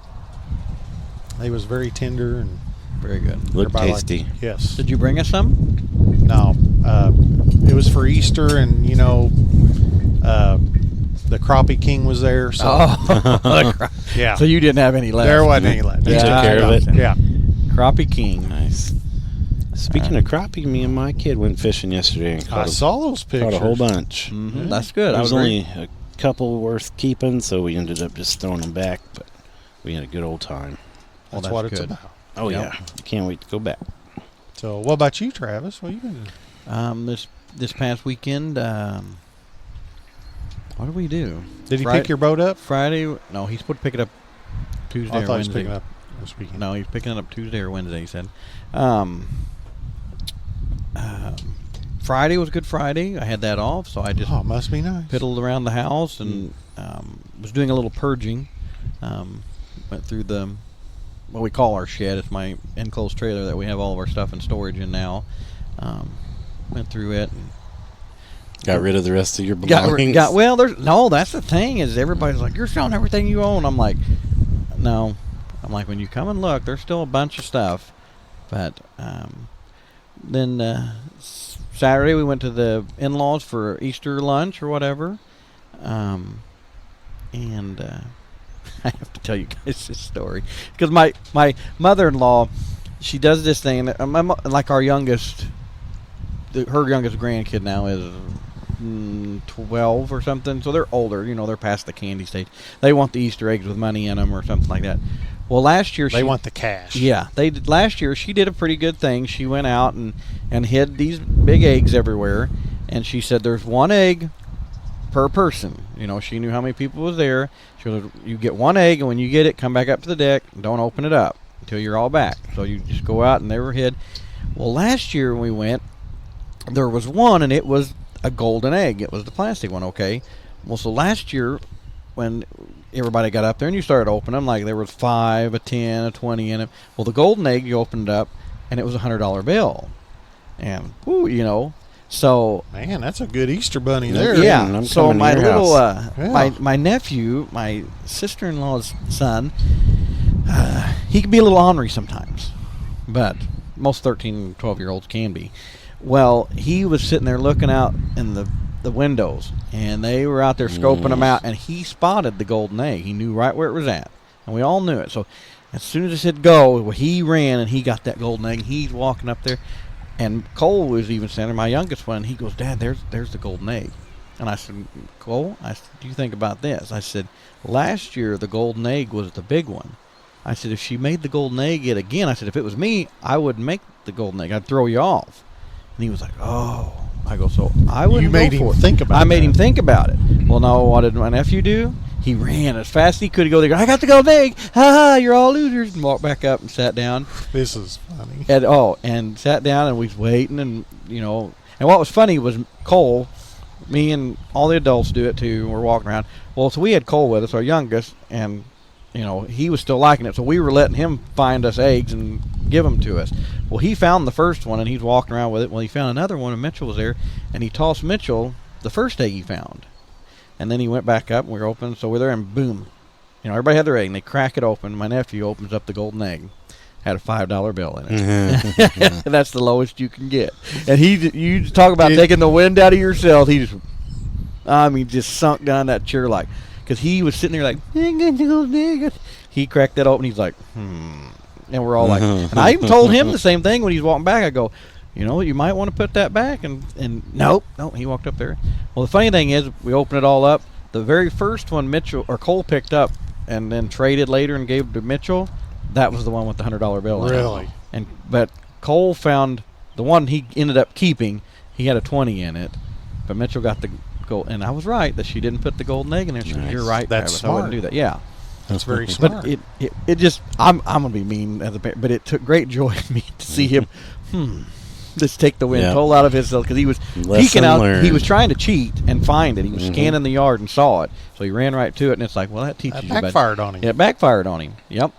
B: They was very tender and
A: very good.
C: Looked
B: everybody
C: tasty.
B: liked it. Yes.
A: Did you bring us some?
B: No. It was for Easter, and the Crappie King was there. So yeah.
A: So you didn't have any left.
B: There wasn't any left.
C: You took care of it?
B: Yeah.
A: Crappie King.
C: Nice. Speaking of crappie, me and my kid went fishing yesterday and
B: I saw those pictures.
C: caught a whole bunch.
A: Mm-hmm. That's good.
C: There was only a couple worth keeping, so we ended up just throwing them back. But we had a good old time.
B: That's what it's about.
C: Oh
A: Yep.
C: yeah, you can't wait to go back.
B: So, what about you, Travis? What have you been doing?
A: This past weekend, what did we do?
B: Did he pick your boat up?
A: Friday? No, he's supposed to pick it up Tuesday
B: I
A: or
B: thought he was
A: Wednesday.
B: picking it up this weekend.
A: No, he's picking it up Tuesday or Wednesday, he said. Friday was Good Friday. I had that off, so I just
B: must be nice.
A: piddled around the house and was doing a little purging. Went through what we call our shed. It's my enclosed trailer that we have all of our stuff in storage in now. Went through it and
C: got rid of the rest of your belongings.
A: That's the thing is everybody's like, you're selling everything you own. I'm like, no. I'm like, when you come and look, there's still a bunch of stuff. But then Saturday we went to the in-laws for Easter lunch or whatever. And I have to tell you guys this story because my mother-in-law, she does this thing. Like our youngest, her youngest grandkid now is 12 or something. So they're older. They're past the candy stage. They want the Easter eggs with money in them or something like that. Well, last year
B: they want the cash.
A: Yeah, they did. Last year she did a pretty good thing. She went out and hid these big eggs everywhere, and she said there's one egg per person. She knew how many people was there. She goes, you get one egg, and when you get it, come back up to the deck. And don't open it up until you're all back. So you just go out, and they were hid. Well, last year when we went, there was one, and it was a golden egg. It was the plastic one, okay? Well, so last year when everybody got up there and you started opening them, like there was 5, a 10, a 20 in it. Well, the golden egg, you opened it up, and it was a $100 bill. And, so...
B: Man, that's a good Easter bunny there.
A: Yeah, so my little,
B: yeah.
A: my nephew, my sister-in-law's son, he can be a little ornery sometimes, but most 13, 12-year-olds can be. Well, he was sitting there looking out in the windows, and they were out there scoping them out, and he spotted the golden egg. He knew right where it was at, and we all knew it. So as soon as it said go, he ran, and he got that golden egg. He's walking up there. And Cole was even standing, my youngest one. He goes, Dad, there's the golden egg. And I said, Cole, what do you think about this? I said, last year the golden egg was the big one. I said, if she made the golden egg it again, I said, if it was me, I wouldn't make the golden egg. I'd throw you off. And he was like, oh. I go, so I wouldn't.
B: You made him think about it.
A: I made him think about it. Well, no, what did my nephew do? He ran as fast as he could. He go there. I got the golden egg. Ha ha! You're all losers. And walked back up and sat down.
B: This is funny.
A: And sat down and we was waiting and And what was funny was Cole, me and all the adults do it too. We're walking around. Well, so we had Cole with us, our youngest, and he was still liking it. So we were letting him find us eggs and give them to us. Well, he found the first one and he's walking around with it. Well, he found another one and Mitchell was there, and he tossed Mitchell the first egg he found. And then he went back up and we were open, so we're there and boom. Everybody had their egg and they crack it open. My nephew opens up the golden egg. Had a $5 bill in it. That's the lowest you can get. And you talk about taking the wind out of yourself. He just sunk down that chair because he was sitting there like, he cracked that open. He's like, And we're all like, and I even told him the same thing when he's walking back. I go, you might want to put that back. And nope, he walked up there. Well, the funny thing is, we opened it all up. The very first one Cole picked up and then traded later and gave to Mitchell, that was the one with the $100 bill in it.
B: Really?
A: But Cole found the one he ended up keeping. He had a 20 in it, but Mitchell got the gold. And I was right that she didn't put the golden egg in there. She goes, "You're right,
B: That's
A: Travis.
B: smart.
A: I wouldn't do that." Yeah.
B: That's very smart.
A: But it just, I'm gonna be mean as a parent, but it took great joy in me to see him just take the wind total out of his, because he was peeking out.
C: Learned.
A: He was trying to cheat and find it. He was scanning the yard and saw it, so he ran right to it. And it's like, well, that teaches you.
B: Backfired on him.
A: Yeah, it backfired on him. Yep.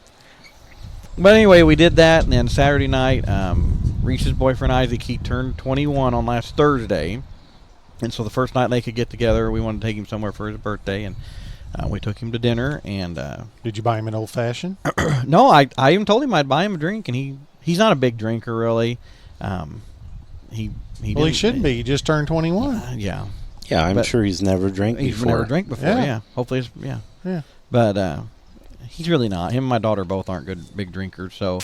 A: But anyway, we did that, and then Saturday night, Reese's boyfriend Isaac, he turned 21 on last Thursday, and so the first night they could get together, we wanted to take him somewhere for his birthday, and we took him to dinner. And
B: did you buy him an old fashioned?
A: no, I even told him I'd buy him a drink, and he's not a big drinker really. He
B: shouldn't be. He just turned 21.
A: Yeah.
C: Yeah, I'm sure he's never drank before.
A: He's never drank before. Yeah. Hopefully,
B: Yeah.
A: But he's really not. Him and my daughter both aren't good big drinkers. So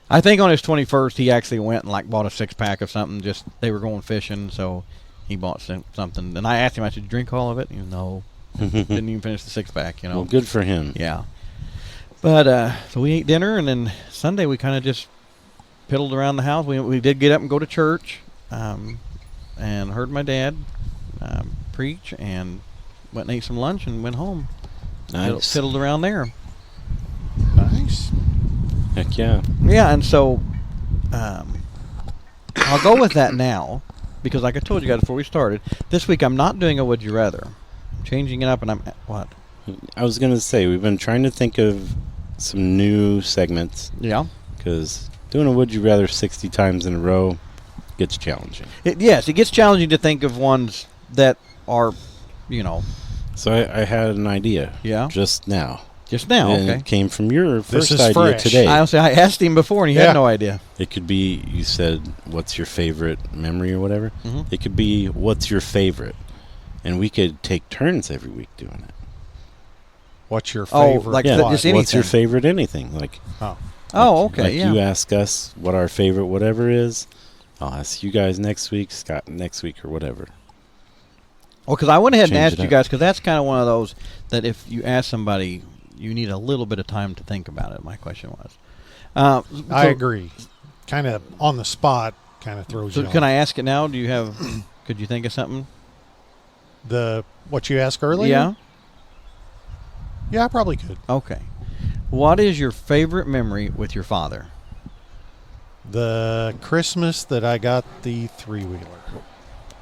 A: I think on his 21st, he actually went and bought a 6-pack of something. Just they were going fishing, so he bought something. And I asked him, I said, "Did you drink all of it?" No. Didn't even finish the 6-pack.
C: Well, good for him.
A: Yeah. But so we ate dinner, and then Sunday we kind of just piddled around the house. We did get up and go to church, and heard my dad preach, and went and ate some lunch and went home.
C: Nice.
A: Fiddled around there.
B: Nice.
C: Heck yeah.
A: Yeah, and so I'll go with that now, because like I told you guys before we started, this week I'm not doing a Would You Rather. I'm changing it up, and what?
C: I was going to say, we've been trying to think of some new segments.
A: Yeah.
C: Because doing a Would You Rather 60 times in a row gets challenging.
A: Yes, it gets challenging to think of ones that are,
C: So I had an idea.
A: Yeah.
C: Just now.
A: Just now,
C: And
A: okay.
C: it came from your first
B: is
C: idea
B: fresh.
C: today.
A: I asked him before, and he had no idea.
C: It could be, you said, what's your favorite memory or whatever?
A: Mm-hmm.
C: It could be, what's your favorite? And we could take turns every week doing it.
B: What's your favorite?
A: like
C: Yeah,
A: just anything.
C: what's your favorite anything?
A: Okay, yeah.
C: You ask us what our favorite whatever is. I'll ask you guys next week, Scott next week, or whatever.
A: Well, because I went ahead and
C: Change
A: asked
C: it
A: you
C: up.
A: guys, because that's kind of one of those that if you ask somebody, you need a little bit of time to think about it, my question was.
B: I agree. Kind of on the spot, kind of throws you
A: So
B: off.
A: can I ask it now? Could you think of something?
B: What you asked earlier?
A: Yeah?
B: Yeah, I probably could.
A: Okay. What is your favorite memory with your father?
B: The Christmas that I got the 3-wheeler.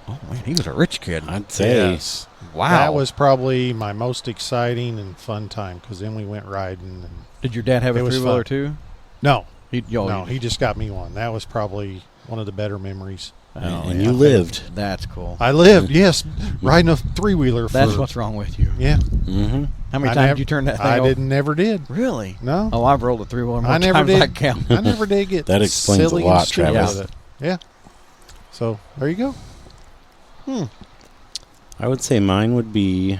A: Oh, man, he was a rich kid.
C: I'd say.
B: Yes.
A: Wow.
B: That was probably my most exciting and fun time, because then we went riding. And
A: Did your dad have a
B: It was
A: 3-wheeler
B: fun.
A: too?
B: no,
A: No,
B: he just got me one. That was probably one of the better memories.
C: And you lived.
A: That's cool.
B: I lived, yes, riding a 3-wheeler.
A: That's what's wrong with you.
B: Yeah.
C: Mm-hmm.
A: How many
B: I
A: times
B: nev-
A: did you turn that thing
B: I
A: over?
B: never did.
A: Really?
B: No.
A: Oh, I've rolled a 3-wheeler more
B: I never
A: times
B: did.
A: than I count.
B: I never did get
C: That explains
B: silly
C: a lot,
B: and stupid
C: Travis.
B: with it. Yeah. So there you go.
C: I would say mine would be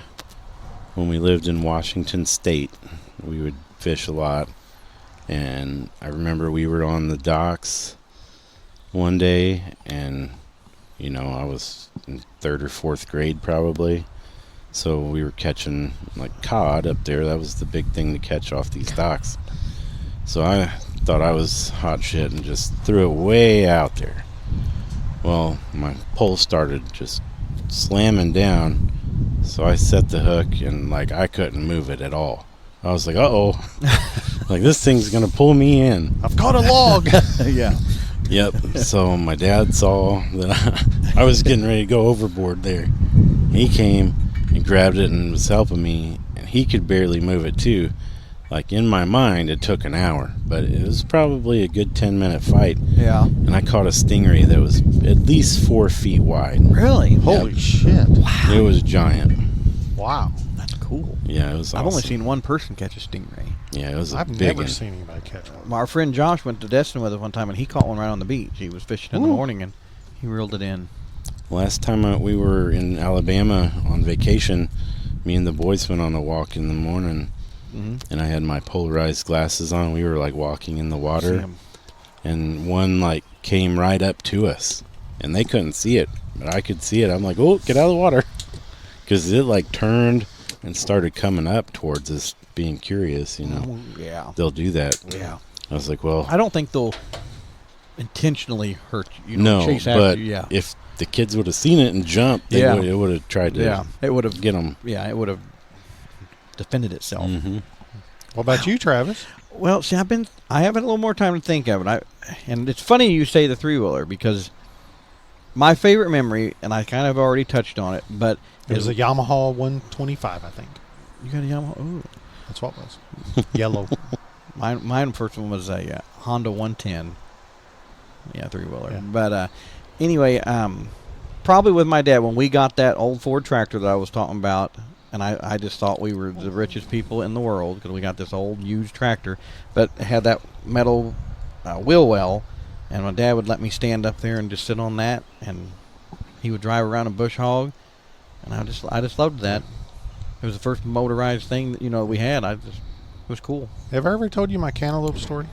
C: when we lived in Washington State. We would fish a lot. And I remember we were on the docks one day, and, I was in 3rd or 4th grade probably. So we were catching, cod up there. That was the big thing to catch off these docks. So I thought I was hot shit and just threw it way out there. Well, my pole started just slamming down, so I set the hook, and I couldn't move it at all. I was like, uh-oh. This thing's gonna pull me in.
B: I've caught a log.
A: Yeah.
C: Yep. So my dad saw that I was getting ready to go overboard there. He came and grabbed it and was helping me, and he could barely move it too. In my mind, it took an hour, but it was probably a good 10-minute fight.
A: Yeah.
C: And I caught a stingray that was at least 4 feet wide.
A: Really?
B: Holy shit.
A: Wow.
C: It was giant.
B: Wow.
A: That's cool.
C: Yeah, it was awesome.
A: I've only seen one person catch a stingray.
C: Yeah, it was a
B: I've
C: big
B: never
C: one.
B: seen anybody catch one.
A: Our friend Josh went to Destin with us one time, and he caught one right on the beach. He was fishing in the
B: Ooh.
A: morning, and he reeled it in.
C: Last time we were in Alabama on vacation, me and the boys went on a walk in the morning, and I had my polarized glasses on. We were walking in the water,
A: Sam.
C: and one came right up to us, and they couldn't see it, but I could see it. I'm like, oh, get out of the water, because it turned and started coming up towards us, being curious,
A: Yeah.
C: they'll do that.
A: Yeah.
C: I was like, well,
A: I don't think they'll intentionally hurt you.
C: No,
A: chase after
C: but
A: you. Yeah.
C: if the kids would have seen it and jumped, it would have tried to
A: it would have
C: get them.
A: Yeah, it would have defended itself.
C: Mm-hmm.
B: What about you, Travis?
A: Well, see, I have a little more time to think of it. And it's funny you say the 3-wheeler because my favorite memory, and I kind of already touched on it, but
B: It was a Yamaha 125, I think.
A: You got a Yamaha? Ooh.
B: That's what it was. Yellow.
A: Mine first one was a Honda 110. Yeah, 3-wheeler.
B: Yeah.
A: But anyway, probably with my dad, when we got that old Ford tractor that I was talking about, and I just thought we were the richest people in the world because we got this old used tractor, but it had that metal wheel well, and my dad would let me stand up there and just sit on that, and he would drive around a bush hog, and I just loved that. It was the first motorized thing that we had. It was cool.
B: Have I ever told you my cantaloupe story?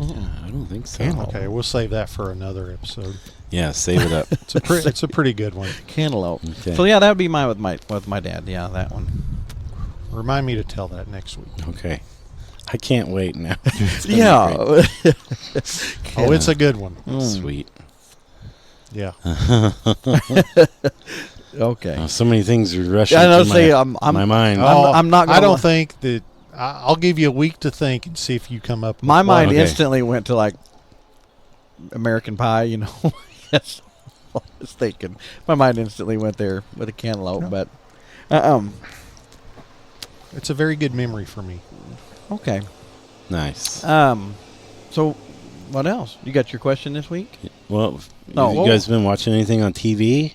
C: I don't think so.
A: Cantaloupe.
B: Okay, we'll save that for another episode.
C: Yeah, save it up.
B: It's a pretty good one.
A: Cantaloupe.
C: Okay.
A: So yeah, that would be mine with my dad. Yeah, that one.
B: Remind me to tell that next week.
C: Okay. I can't wait now.
A: Yeah.
B: Oh, it's a good one.
C: Sweet.
B: Yeah.
A: Okay.
C: Oh, so many things are rushing
A: I know.
C: through my mind.
A: I'm not gonna
B: I don't think that. I'll give you a week to think and see if you come up with
A: My mind
C: Okay.
A: instantly went to like American Pie. Yes, I was thinking. My mind instantly went there with a cantaloupe,
B: Yeah.
A: but
B: It's a very good memory for me.
A: okay.
C: Nice.
A: So what else? You got your question this week?
C: Well,
A: No.
C: you guys been watching anything on TV?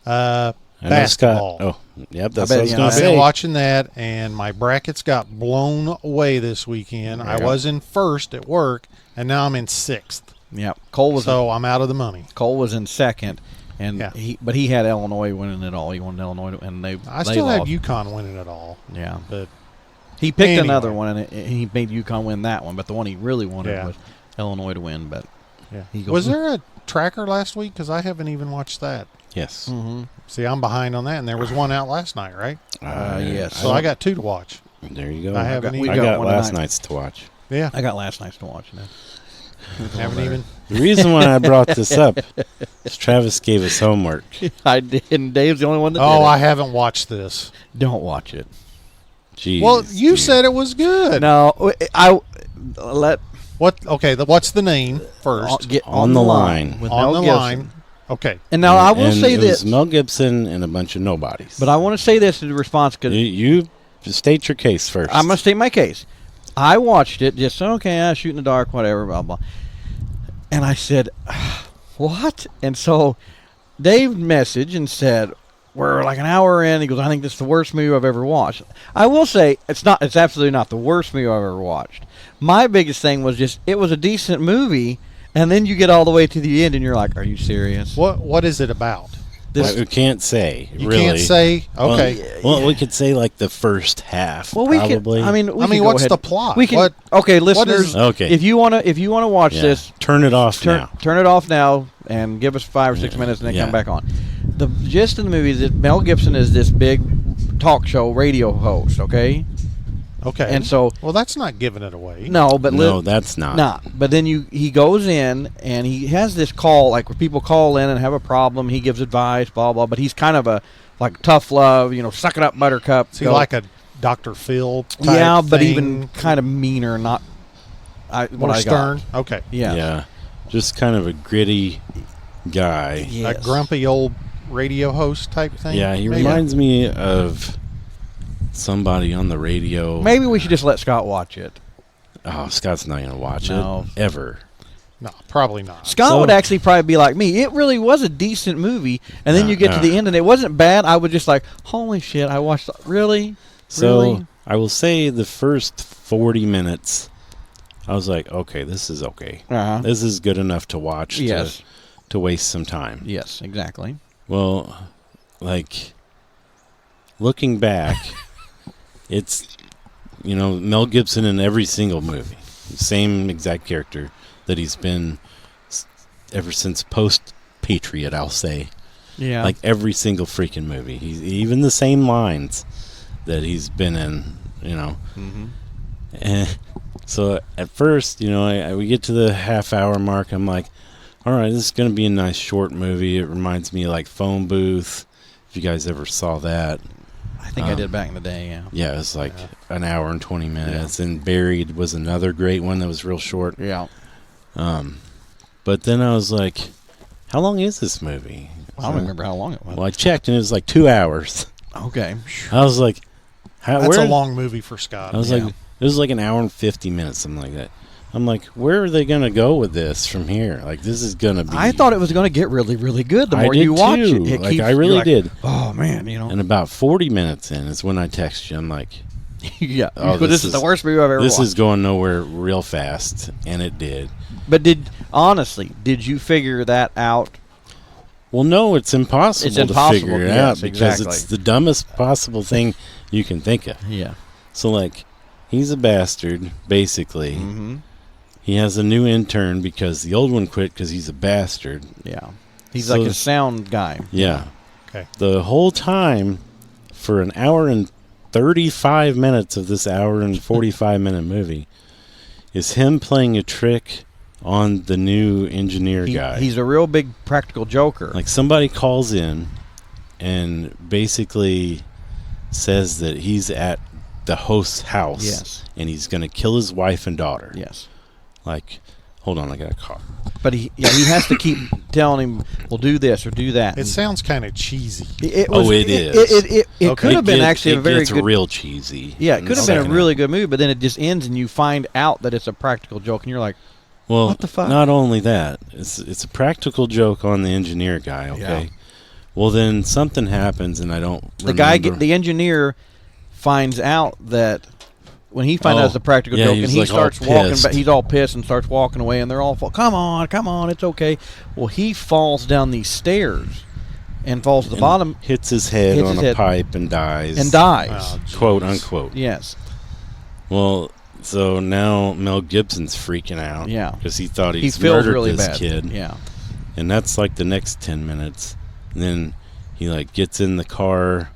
C: I know
B: Basketball.
C: Scott. Oh, yep. That's
A: I bet,
C: what I was
A: you know,
C: going
B: I've
C: to
B: been
C: say.
B: watching that, and my brackets got blown away this weekend. I
C: Yeah.
B: was in first at work, and now I'm in sixth.
A: Yeah. Cole was
B: I'm out of the money.
A: in second, and
B: Yeah.
A: he had Illinois winning it all. He wanted Illinois, and they
B: still have
A: lost.
B: UConn winning it all.
A: Yeah.
B: But
A: He picked
B: Anyway.
A: another one, and he made UConn win that one. But the one he really wanted
B: Yeah.
A: was Illinois to win. But
B: yeah,
A: He goes-
B: was there a tracker last week? Because I haven't even watched that.
C: Yes.
A: mm-hmm.
B: See, I'm behind on that, and there was one out last night, right?
A: Yes.
B: So I got two to watch.
C: There you go.
B: I haven't
A: we
C: I
A: got
C: got
A: one
C: last
A: tonight.
C: night's to watch.
B: Yeah,
A: I got last night's to watch now.
B: haven't even.
C: The reason why I brought this up is Travis gave us homework.
A: I did, and Dave's the only one that did
B: Oh,
A: it.
B: I haven't watched this.
A: Don't watch it.
C: Jeez,
B: Well, you
C: dude.
B: said it was good.
A: No, I let
B: What? Okay, what's the name first?
A: get
C: On the line.
A: with
B: On
A: Mel
B: the
A: Gibson.
B: line. Okay.
A: And now I will
C: And
A: say
C: it
A: this,
C: was Mel Gibson and a bunch of nobodies.
A: but I want to say this in response because
C: you just state your case first.
A: I'm going to state my case. I watched it just okay, shoot in the dark, whatever, blah blah. And I said, "What?" And so Dave messaged and said, "We're like an hour in." He goes, "I think this is the worst movie I've ever watched." I will say it's not. It's absolutely not the worst movie I've ever watched. My biggest thing was just it was a decent movie, and then you get all the way to the end, and you're like, "Are you serious?"
B: What is it about?
C: We can't say.
B: You
C: really.
B: can't say. Okay.
C: Well, we could say like the first half.
A: Well, we
C: probably.
A: can. I mean, we can go
B: what's
A: ahead.
B: the plot?
A: We can.
B: What-
A: okay,
B: what
A: listeners.
B: is-
C: Okay.
A: If you wanna watch
C: Yeah.
A: this,
C: Turn it off now.
A: turn it off now and give us 5 or 6 minutes, and then
C: Yeah.
A: come back on. The gist of the movie is that Mel Gibson is this big talk show radio host. Okay,
B: Okay.
A: and so
B: well, that's not giving it away.
A: no, but
C: No, that's not.
A: not. But then he goes in and he has this call, like where people call in and have a problem. He gives advice, blah blah. But he's kind of a like tough love, suck it up, Buttercup.
B: Is he
A: go.
B: like a Dr. Phil type
A: Yeah, but
B: thing?
A: even kind of meaner, not.
B: more stern? Okay.
A: Yeah.
C: Yeah. Just kind of a gritty guy.
A: Yes.
B: A grumpy old radio host type thing?
C: Yeah, he
B: maybe?
C: reminds me of somebody on the radio.
A: Maybe we should just let Scott watch it.
C: Oh, Scott's not going to watch
A: No.
C: it ever.
B: No, probably not.
A: Scott
C: So-
A: would actually probably be like me. It really was a decent movie, and then you get to the end and it wasn't bad. I would just like, holy shit! I watched. Really?
C: So
A: Really?
C: I will say the first 40 minutes, I was like, okay, this is okay.
A: Uh-huh.
C: This is good enough to watch
A: Yes.
C: to waste some time.
A: Yes, exactly.
C: Well, like, looking back, it's, Mel Gibson in every single movie. Same exact character that he's been ever since post-Patriot, I'll say.
A: Yeah.
C: Like every single freaking movie. He's even the same lines. that he's been in, you know.
A: Mm-hmm.
C: And so at first, you know, we get to the half-hour mark. I'm like, all right, this is going to be a nice short movie. It reminds me of like Phone Booth, if you guys ever saw that.
A: I think I did back in the day, yeah.
C: Yeah, it was like an hour and 20 minutes. Yeah. And Buried was another great one that was real short.
A: Yeah.
C: But then I was like, how long is this movie?
A: I don't remember how long it was.
C: Well, I checked, and it was like 2 hours.
A: Okay.
C: I was like,
B: that's a long movie for Scott.
C: I was like, it was like an hour and 50 minutes, something like that. I'm like, where are they going to go with this from here? Like, this is going to be...
A: I thought it was going to get really, really good the more you watch it.
C: Like, I really did.
A: Oh, man, you know.
C: And about 40 minutes in is when I text you. I'm like...
A: yeah, this is the worst movie I've ever watched.
C: This is going nowhere real fast, and it did.
A: But honestly, did you figure that out?
C: Well, no, it's impossible to figure it out because it's the dumbest possible thing you can think of.
A: Yeah.
C: So, like, he's a bastard, basically.
A: Mm-hmm.
C: He has a new intern because the old one quit because he's a bastard.
A: Yeah. He's like a sound guy.
C: Yeah.
B: Okay.
C: The whole time, for an hour and 35 minutes of this hour and 45-minute movie, is him playing a trick on the new engineer guy.
A: He's a real big practical joker.
C: Like, somebody calls in and basically says that he's at the host's house.
A: Yes.
C: And he's going to kill his wife and daughter.
A: Yes.
C: Like, hold on, I got a call.
A: But he has to keep telling him, well, do this or do that.
B: It sounds kind of cheesy.
A: It
C: is.
A: It could have been actually a very good...
C: It gets real cheesy.
A: Yeah, it could have been a really good movie, but then it just ends and you find out that it's a practical joke, and you're like,
C: well,
A: what the fuck?
C: Not only that, it's a practical joke on the engineer guy, okay? Yeah. Well, then something happens, and I don't remember.
A: The engineer finds out that when he finds out it's a practical joke, and he like starts walking back, he's all pissed and starts walking away, and they're all, come on, it's okay. Well, he falls down these stairs and falls to the bottom.
C: Hits his head on a pipe and dies.
A: Oh,
C: quote, unquote.
A: Yes.
C: Well, so now Mel Gibson's freaking out.
A: Yeah.
C: Because he thought he murdered really this kid.
A: Yeah.
C: And that's like the next 10 minutes. And then he like gets in the car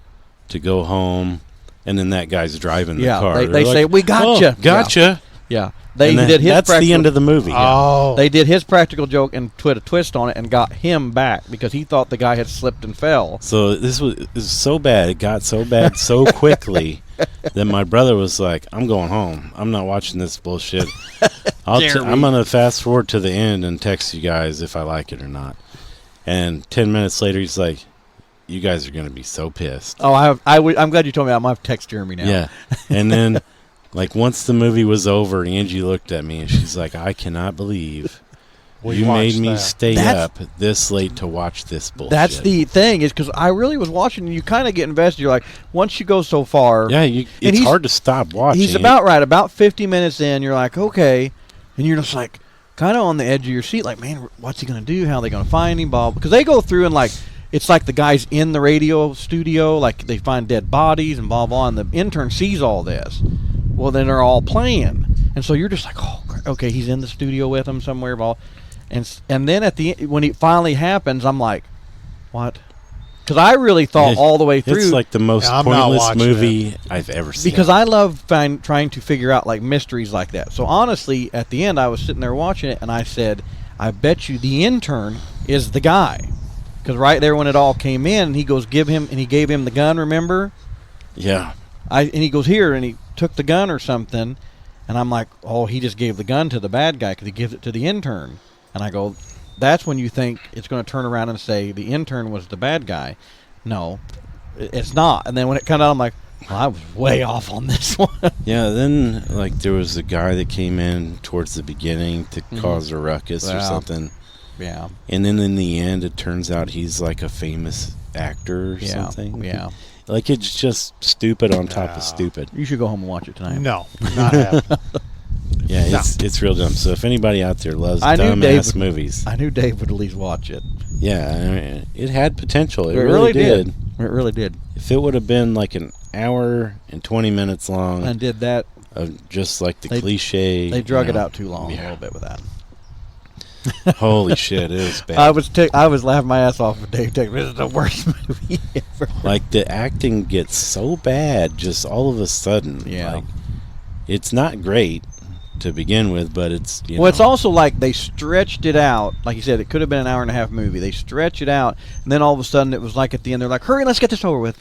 C: to go home. And then that guy's driving the car.
A: They say, we gotcha.
C: Oh, gotcha.
A: Yeah. That's
C: the end of the movie.
B: Oh.
A: They did his practical joke and put a twist on it and got him back because he thought the guy had slipped and fell.
C: So this was so bad. It got so bad so quickly that my brother was like, I'm going home. I'm not watching this bullshit. I'm going to fast forward to the end and text you guys if I like it or not. And 10 minutes later, he's like, you guys are going to be so pissed.
A: Oh, I'm glad you told me. I'm going to text Jeremy now.
C: Yeah. And then, like, once the movie was over, Angie looked at me and she's like, I cannot believe you made me stay up this late to watch this bullshit.
A: That's the thing, is because I really was watching, and you kind of get invested. You're like, once you go so far.
C: Yeah, it's hard to stop watching.
A: He's about 50 minutes in, you're like, okay. And you're just like, kind of on the edge of your seat, like, man, what's he going to do? How are they going to find him? Because they go through and, like, it's like the guys in the radio studio, like they find dead bodies and blah, blah, and the intern sees all this. Well, then they're all playing. And so you're just like, oh, okay, he's in the studio with them somewhere. Blah. And then at the end, when it finally happens, I'm like, what? Because I really thought all the way through.
C: It's like the most pointless movie I've ever seen.
A: Because I love trying to figure out like mysteries like that. So honestly, at the end, I was sitting there watching it, and I said, I bet you the intern is the guy. Because right there when it all came in, he gave him the gun, remember?
C: Yeah.
A: And he goes, here, and he took the gun or something. And I'm like, oh, he just gave the gun to the bad guy because he gives it to the intern. And I go, that's when you think it's going to turn around and say the intern was the bad guy. No, it's not. And then when it comes out, I'm like, well, I was way off on this one.
C: Yeah, then like there was a guy that came in towards the beginning to cause a ruckus or something.
A: Yeah.
C: And then in the end, it turns out he's like a famous actor or something.
A: Yeah.
C: Like it's just stupid on top of stupid.
A: You should go home and watch it tonight.
B: No, not happening.
C: Yeah, it's real dumb. So if anybody out there loves dumb-ass movies.
A: I knew Dave would at least watch it.
C: Yeah, I mean, it had potential. It really did.
A: It really did.
C: If it would have been like an hour and 20 minutes long.
A: And did that.
C: Of just like the cliche.
A: They drug it out too long a little bit with that.
C: Holy shit, it was bad.
A: I was laughing my ass off with Dave Tick. This is the worst movie ever.
C: Like, the acting gets so bad just all of a sudden.
A: Yeah.
C: Like, it's not great to begin with, but it's,
A: it's also like they stretched it out. Like you said, it could have been an hour and a half movie. They stretch it out, and then all of a sudden it was like at the end, they're like, hurry, let's get this over with.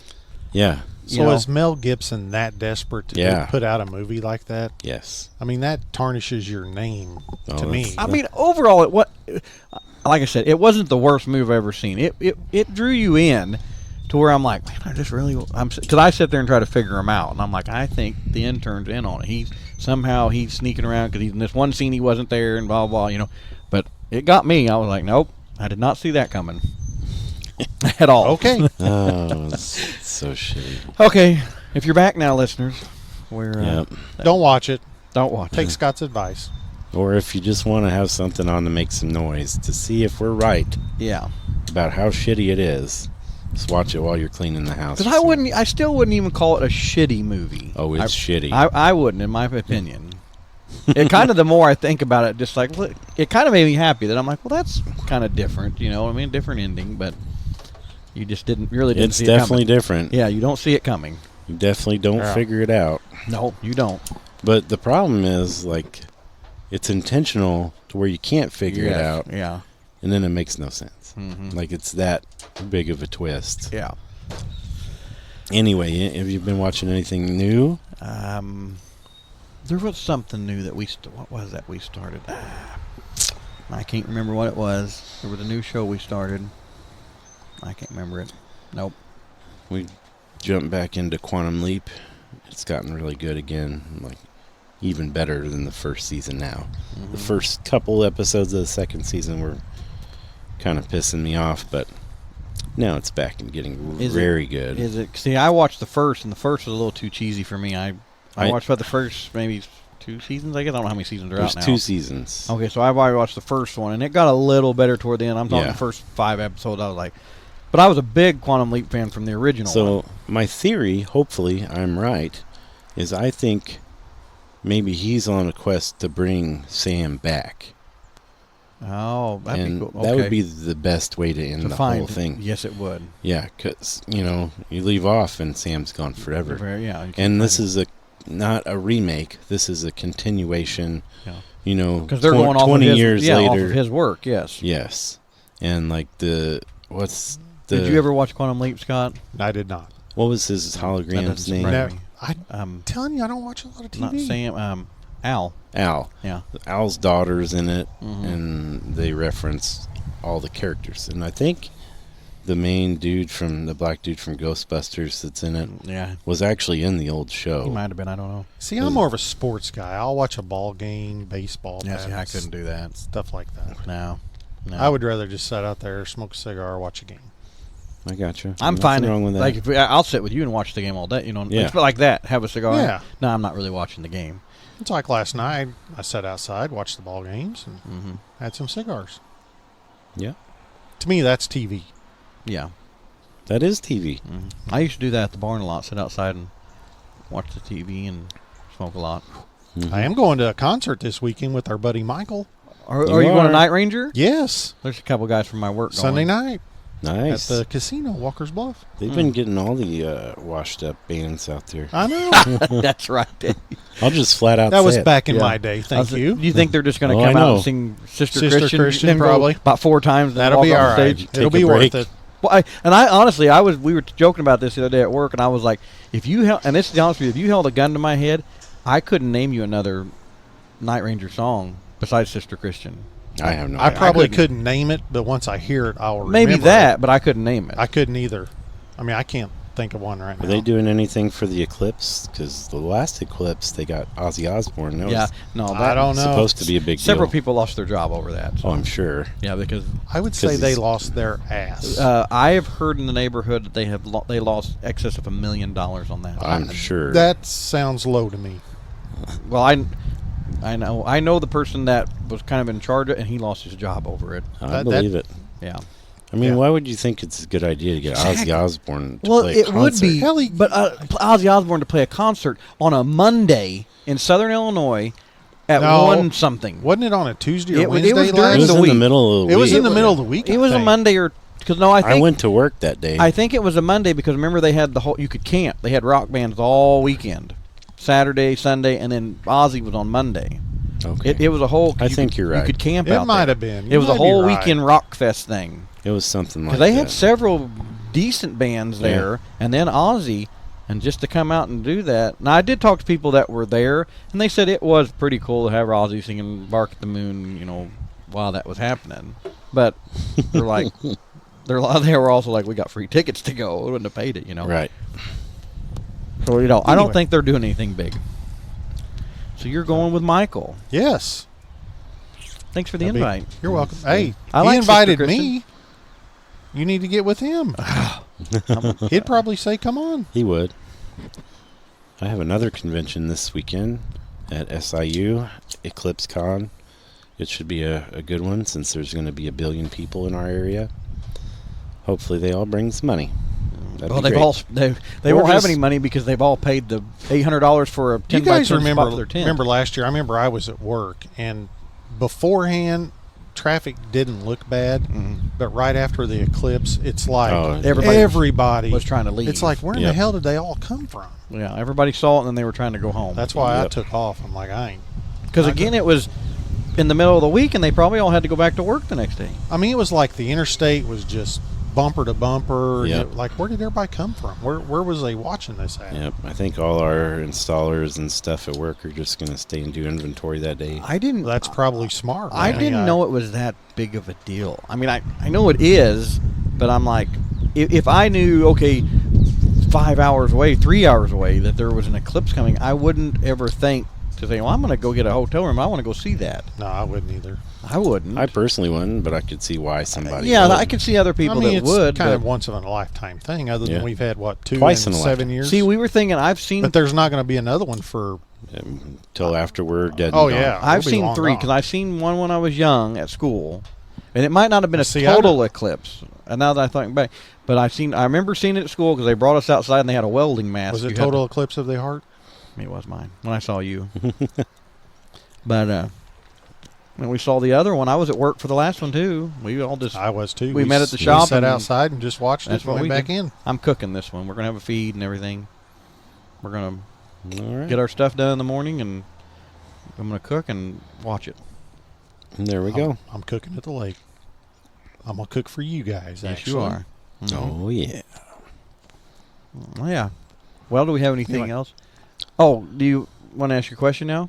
C: Yeah.
B: So is Mel Gibson that desperate to put out a movie like that?
C: Yes.
B: I mean, that tarnishes your name to me.
A: I mean, overall, like I said, it wasn't the worst movie I've ever seen. It drew you in to where I'm like, man, I just really, because I sit there and try to figure him out, and I'm like, I think the intern's in on it. He's sneaking around because he's in this one scene he wasn't there and blah blah, But it got me. I was like, nope, I did not see that coming at all.
B: Okay.
C: Oh, it's so shitty.
A: Okay, if you're back now, listeners, we're
B: don't watch it.
A: Don't watch it.
B: Take Scott's advice.
C: Or if you just want to have something on to make some noise to see if we're right.
A: Yeah.
C: About how shitty it is. Just watch it while you're cleaning the house.
A: Because I still wouldn't even call it a shitty movie.
C: Oh, it's shitty.
A: I wouldn't, in my opinion. It kind of, the more I think about it, just like, it kind of made me happy that I'm like, well, that's kind of different, I mean, different ending, but you just didn't see it coming.
C: It's definitely different.
A: Yeah, you don't see it coming.
C: You definitely don't figure it out.
A: No, you don't.
C: But the problem is, like, it's intentional to where you can't figure it out.
A: Yeah.
C: And then it makes no sense.
A: Mm-hmm.
C: Like, it's that big of a twist.
A: Yeah.
C: Anyway, have you been watching anything new?
A: There was something new that what was that we started? I can't remember what it was. There was a new show we started. I can't remember it. Nope.
C: We jumped back into Quantum Leap. It's gotten really good again. Like, even better than the first season now. Mm-hmm. The first couple episodes of the second season were kind of pissing me off, but now it's back and getting very good.
A: Is it? See, I watched the first, and the first was a little too cheesy for me. I watched about the first maybe 2 seasons, I guess. I don't know how many seasons are out now.
C: There's 2 seasons.
A: Okay, so I've already watched the first one, and it got a little better toward the end. I'm talking the first 5 episodes. I was like, but I was a big Quantum Leap fan from the original one.
C: So my theory, hopefully I'm right, is I think maybe he's on a quest to bring Sam back.
A: Oh, that'd be cool. Okay.
C: That would be the best way to end the whole thing.
A: Yes, it would.
C: Yeah, because, you leave off and Sam's gone forever. And this is not a remake. This is a continuation. Yeah.
A: Because they're going off 20
C: years later.
A: Off of his work, yes.
C: Yes. And like did
A: you ever watch Quantum Leap, Scott?
B: I did not.
C: What was his hologram's name?
B: I'm telling you, I don't watch a lot of TV.
A: Not Sam. Al.
C: Yeah. Al's daughter's in it, and they reference all the characters. And I think the main dude the black dude from Ghostbusters that's in it was actually in the old show.
A: He might have been, I don't know.
B: See, I'm more of a sports guy. I'll watch a ball game, baseball.
A: Yeah, see, I couldn't do that.
B: Stuff like that.
A: No.
B: I would rather just sit out there, smoke a cigar, or watch a game.
C: I got you.
A: I'm fine. Wrong with that. Like, I'll sit with you and watch the game all day. It's like that. Have a cigar.
B: Yeah.
A: No, I'm not really watching the game.
B: It's like last night. I sat outside, watched the ball games, and had some cigars.
C: Yeah.
B: To me, that's TV.
A: Yeah.
C: That is TV.
A: Mm-hmm. I used to do that at the barn a lot. Sit outside and watch the TV and smoke a lot.
B: Mm-hmm. I am going to a concert this weekend with our buddy Michael.
A: Are you going to Night Ranger?
B: Yes.
A: There's a couple guys from my work going.
B: Sunday night.
C: Nice.
B: At the casino, Walker's Bluff.
C: They've been getting all the washed up bands out there.
B: I know.
A: That's right, Dave.
C: I'll just flat out
B: that
C: say
B: was
C: it.
B: back in my day. Thank you.
A: Do you think they're just going to come out and sing Sister Christian
B: probably
A: about 4 times?
B: That'll be all right. It'll be worth it.
A: Well, honestly, we were joking about this the other day at work, and I was like, if you held, and this is the honest with you, if you held a gun to my head, I couldn't name you another Night Ranger song besides Sister Christian.
C: I have no
B: idea. I probably
A: couldn't.
B: couldn't name it, but once I hear it, I'll remember.
A: Maybe that, but I couldn't name it.
B: I couldn't either. I mean, I can't think of one right now.
C: Are they doing anything for the eclipse? Because the last eclipse, they got Ozzy Osbourne.
B: I don't know.
C: Supposed to be a big
A: Several
C: deal.
A: people lost their job over that. So.
C: Oh, I'm sure.
A: Yeah, because
B: I would say they lost their ass.
A: I have heard in the neighborhood that they lost excess of $1 million on that.
C: I'm sure.
B: That sounds low to me.
A: Well, I know the person that was kind of in charge of it, and he lost his job over it.
C: I believe it.
A: Yeah.
C: I mean, why would you think it's a good idea to get Ozzy Osbourne to play a concert?
A: Well, it would be, but Ozzy Osbourne to play a concert on a Monday in Southern Illinois at
B: No.
A: 1 something.
B: Wasn't it on a Tuesday or
A: It was
B: Wednesday?
A: during
C: It was
A: the
C: in
A: week.
C: the middle of the
B: It was
C: week.
B: in the middle of the week.
A: It was a Monday or because I
C: I
A: think
C: went to work that day.
A: I think it was a Monday because remember they had the whole you could camp. They had rock bands all weekend, Saturday, Sunday, and then Ozzy was on Monday.
C: okay.
A: It was a whole.
C: I think you're right.
A: You could camp
B: It
A: out
B: might
A: there.
B: have been.
A: It
B: You
A: was a
B: might be
A: whole
B: right.
A: weekend rock fest thing
C: It was something like
A: because they
C: that.
A: had several decent bands there, and then Ozzy, and just to come out and do that. Now I did talk to people that were there, and they said it was pretty cool to have Ozzy singing "Bark at the Moon," while that was happening. But they're like, they were also like, we got free tickets to go. We wouldn't have paid it,
C: Right.
A: So I don't
B: Anyway.
A: think they're doing anything big. So you're going with Michael.
B: Yes.
A: Thanks for the
B: That'd be-
A: invite.
B: You're welcome. Hey,
A: I
B: he
A: like
B: invited
A: Sister
B: me. You need to get with him. He'd probably say, "Come on."
C: He would. I have another convention this weekend at SIU, Eclipse Con. It should be a good one since there's going to be 1 billion people in our area. Hopefully they all bring some money. That'd
A: Well,
C: be
A: they've
C: great.
A: all they
B: Or
A: won't have
B: just-
A: any money because they've all paid the $800 for a 10
B: You
A: by
B: guys
A: 10 spot
B: remember?
A: for their tent.
B: Remember last year? I remember I was at work, and beforehand, traffic didn't look bad, but right after the eclipse, it's like
C: Oh,
B: everybody
A: was trying to leave.
B: It's like, where in the
C: Yep.
B: hell did they all come from?
A: Yeah, everybody saw it and then they were trying to go home.
B: That's why I
C: Yep.
B: took off. I'm like, I ain't.
A: Because again, it was in the middle of the week and they probably all had to go back to work the next day.
B: I mean, it was like the interstate was just bumper to bumper. and
C: Yep.
B: it- like, where did everybody come from? Where was they watching this at?
C: Yep. I think all our installers and stuff at work are just going to stay and do inventory that day.
A: I didn't.
B: That's probably smart.
A: I
B: man.
A: didn't know it was that big of a deal. I mean, I know it is, but I'm like, if I knew, okay, 5 hours away, 3 hours away, that there was an eclipse coming, I wouldn't ever think to say, well, I'm going to go get a hotel room. I want to go see that.
B: No, I wouldn't either.
A: I wouldn't.
C: I personally wouldn't, but I could see why somebody
A: yeah,
C: would.
A: I could see other people
B: I mean,
A: that
B: it's
A: would.
B: kind
A: but
B: of once in a lifetime thing. Other than
C: Yeah.
B: we've had what
C: Twice
B: in
C: in a
B: 7
C: lifetime.
B: years.
A: See, we were thinking, I've seen
B: but there's not going to be another one for.
C: Until after we're dead.
B: Oh,
C: and gone.
B: yeah.
A: I've
B: We'll be
A: seen
B: long
A: 3
B: gone.
A: because I've seen one when I was young at school, and it might not have been a
B: See, I
A: total eclipse. And now that I think back, but I remember seeing it at school because they brought us outside and they had a welding mask.
B: Was it
A: You had
B: total eclipse of the heart?
A: It was mine when I saw you. But when we saw the other one, I was at work for the last one too. We all just
B: I was too.
A: We met at the
B: we
A: shop
B: sat
A: and
B: outside and just watched
A: that's
B: it and
A: what
B: went
A: we
B: back
A: did.
B: in.
A: I'm cooking this one. We're gonna have a feed and everything. We're gonna
C: All right.
A: get our stuff done in the morning, and I'm gonna cook and watch it.
C: And there we go.
B: I'm cooking at the lake. I'm gonna cook for you guys.
A: Yes,
B: actually.
A: you are. Mhm.
C: Oh yeah.
A: Oh, yeah. Well, do we have anything
B: Anyway.
A: else? Oh, do you want to ask your question now?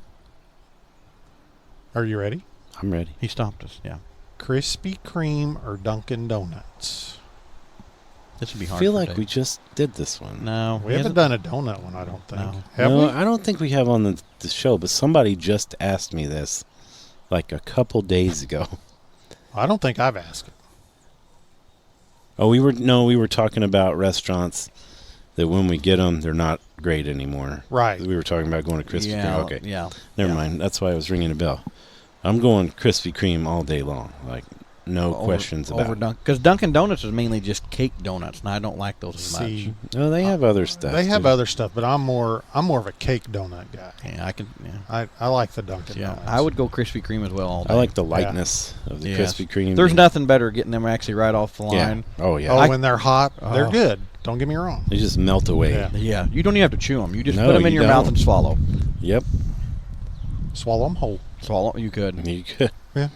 B: Are you ready?
C: I'm ready.
A: He stopped us. Yeah,
B: Krispy Kreme or Dunkin' Donuts?
A: this would be
C: I
A: hard.
C: feel
A: for
C: like
A: Dave.
C: we just did this one.
A: No,
B: We
A: he
B: haven't
A: hasn't-
B: done a donut one, I don't think.
A: No.
B: Have
C: no,
B: we?
C: I don't think we have on the show, but somebody just asked me this like a couple days ago.
B: I don't think I've asked it.
C: Oh, we were talking about restaurants that when we get them, they're not great anymore.
B: Right.
C: We were talking about going to Krispy
A: Yeah.
C: Kreme. Okay.
A: Yeah.
C: Never
A: yeah.
C: mind. That's why I was ringing a bell. I'm going Krispy Kreme all day long. Like, no questions about it.
A: Because Dunkin' Donuts is mainly just cake donuts, and I don't like those as
B: See,
A: much.
C: No, they have other stuff.
B: they have
C: too.
B: other stuff, but I'm more of a cake donut guy.
A: Yeah, I can. Yeah,
B: I like the Dunkin'
A: yeah.
B: Donuts.
A: I would go Krispy Kreme as well all day.
C: I like the lightness of the
A: Yes.
C: Krispy Kreme.
A: There's nothing better getting them actually right off the
C: Yeah.
A: line.
C: Oh, yeah.
B: Oh,
A: I-
B: when they're hot, they're
A: Oh.
B: good. Don't get me wrong.
C: They just melt away.
B: Yeah.
A: Yeah, you don't even have to chew them. You just
C: No,
A: put them in
C: you
A: your mouth
C: don't.
A: and swallow.
C: Yep.
B: Swallow them whole.
A: Swallow. You could.
C: You could.
B: Yeah.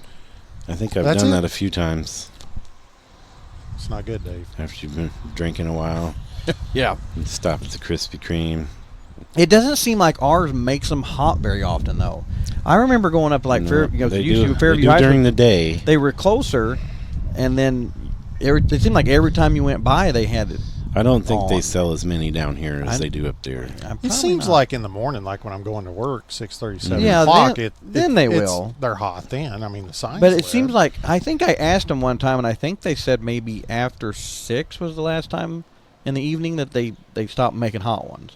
C: I think I've
B: That's
C: done
B: it.
C: that a few times
B: It's not good, Dave.
C: after you've been drinking a while.
A: Yeah.
C: And stop at the Krispy Kreme.
A: It doesn't seem like ours makes them hot very often, though. I remember going up like
C: No,
A: Fair,
C: they
A: usually
C: do,
A: Fairview
C: they do
A: High
C: during
A: School,
C: the day.
A: they were closer, and then it seemed like every time you went by, they had it.
C: I don't think they
A: on.
C: sell as many down here as they do up there.
B: It seems like in the morning, like when I'm going to work, 6:30, 7
A: Yeah,
B: o'clock,
A: then they will.
B: They're hot then. I mean, the signs.
A: But it
B: lit.
A: seems like I think I asked them one time, and I think they said maybe after 6 was the last time in the evening that they stopped making hot ones.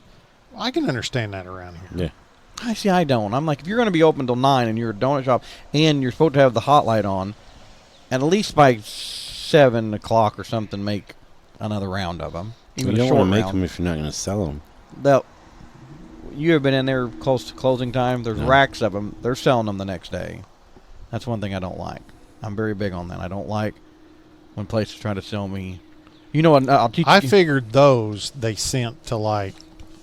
B: I can understand that around here.
C: Yeah.
A: I don't. I'm like, if you're going to be open till 9 and you're a donut shop and you're supposed to have the hot light on, at least by 7 o'clock or something, make another round of them.
C: You
A: Even
C: don't
A: a short
C: want to make
A: round.
C: them if you're not going to sell them.
A: you have been in there close to closing time. There's racks of them. They're selling them the next day. That's one thing I don't like. I'm very big on that. I don't like when places try to sell me. You know what? I'll teach you.
B: I figured those they sent to like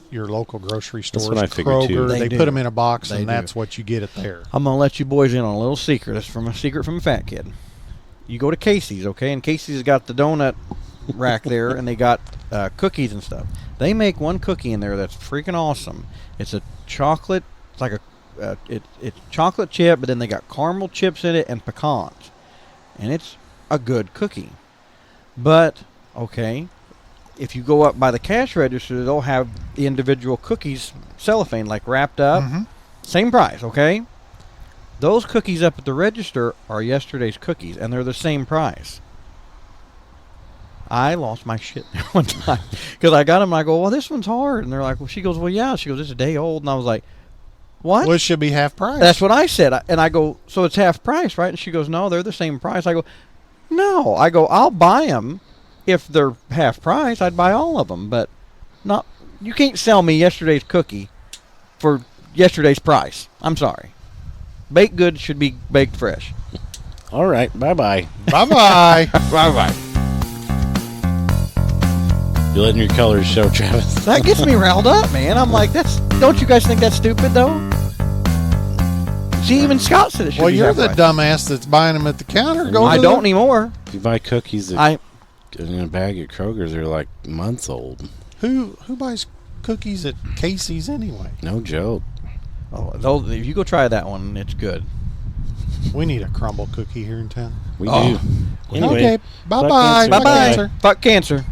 B: your local grocery stores,
C: what I figured, too.
B: Kroger.
A: They
B: They
A: do.
B: put them in a box,
A: They
B: and
A: do.
B: that's what you get it there.
A: I'm gonna let you boys in on a little secret. It's from a secret from a fat kid. You go to Casey's, okay? And Casey's has got the donut rack there, and they got cookies and stuff. They make one cookie in there that's freaking awesome. It's a chocolate. It's like it's chocolate chip, but then they got caramel chips in it and pecans, and it's a good cookie. But okay, if you go up by the cash register, they'll have the individual cookies cellophane like wrapped up, same price. Okay, those cookies up at the register are yesterday's cookies, and they're the same price. I lost my shit there one time because I got them and I go, well, this one's hard. And they're like, well, she goes, well, yeah. She goes, it's a day old. And I was like, what?
B: Well, it should be half price.
A: That's what I said. And I go, so it's half price, right? And she goes, no, they're the same price. I go, no. I go, I'll buy them if they're half price. I'd buy all of them. But not. You can't sell me yesterday's cookie for yesterday's price. I'm sorry. Baked goods should be baked fresh.
C: All right. Bye-bye.
B: Bye-bye.
A: Bye-bye.
C: You're letting your colors show, Travis.
A: That gets me riled up, man. I'm like, don't you guys think that's stupid, though? See, even Scott said it should
B: Well,
A: be
B: you're
A: half
B: the
A: price.
B: dumbass that's buying them at the counter. Go
A: I
B: to
A: don't
B: the-
A: anymore.
C: If you buy cookies in a bag at Kroger's, they're like months old.
B: Who buys cookies at Casey's anyway?
C: No joke.
A: Oh, if you go try that one, it's good.
B: We need a crumble cookie here in town.
C: We
A: Oh.
C: do. Anyway,
B: Okay, bye-bye.
C: cancer.
A: Bye-bye.
B: Cancer.
A: Fuck cancer.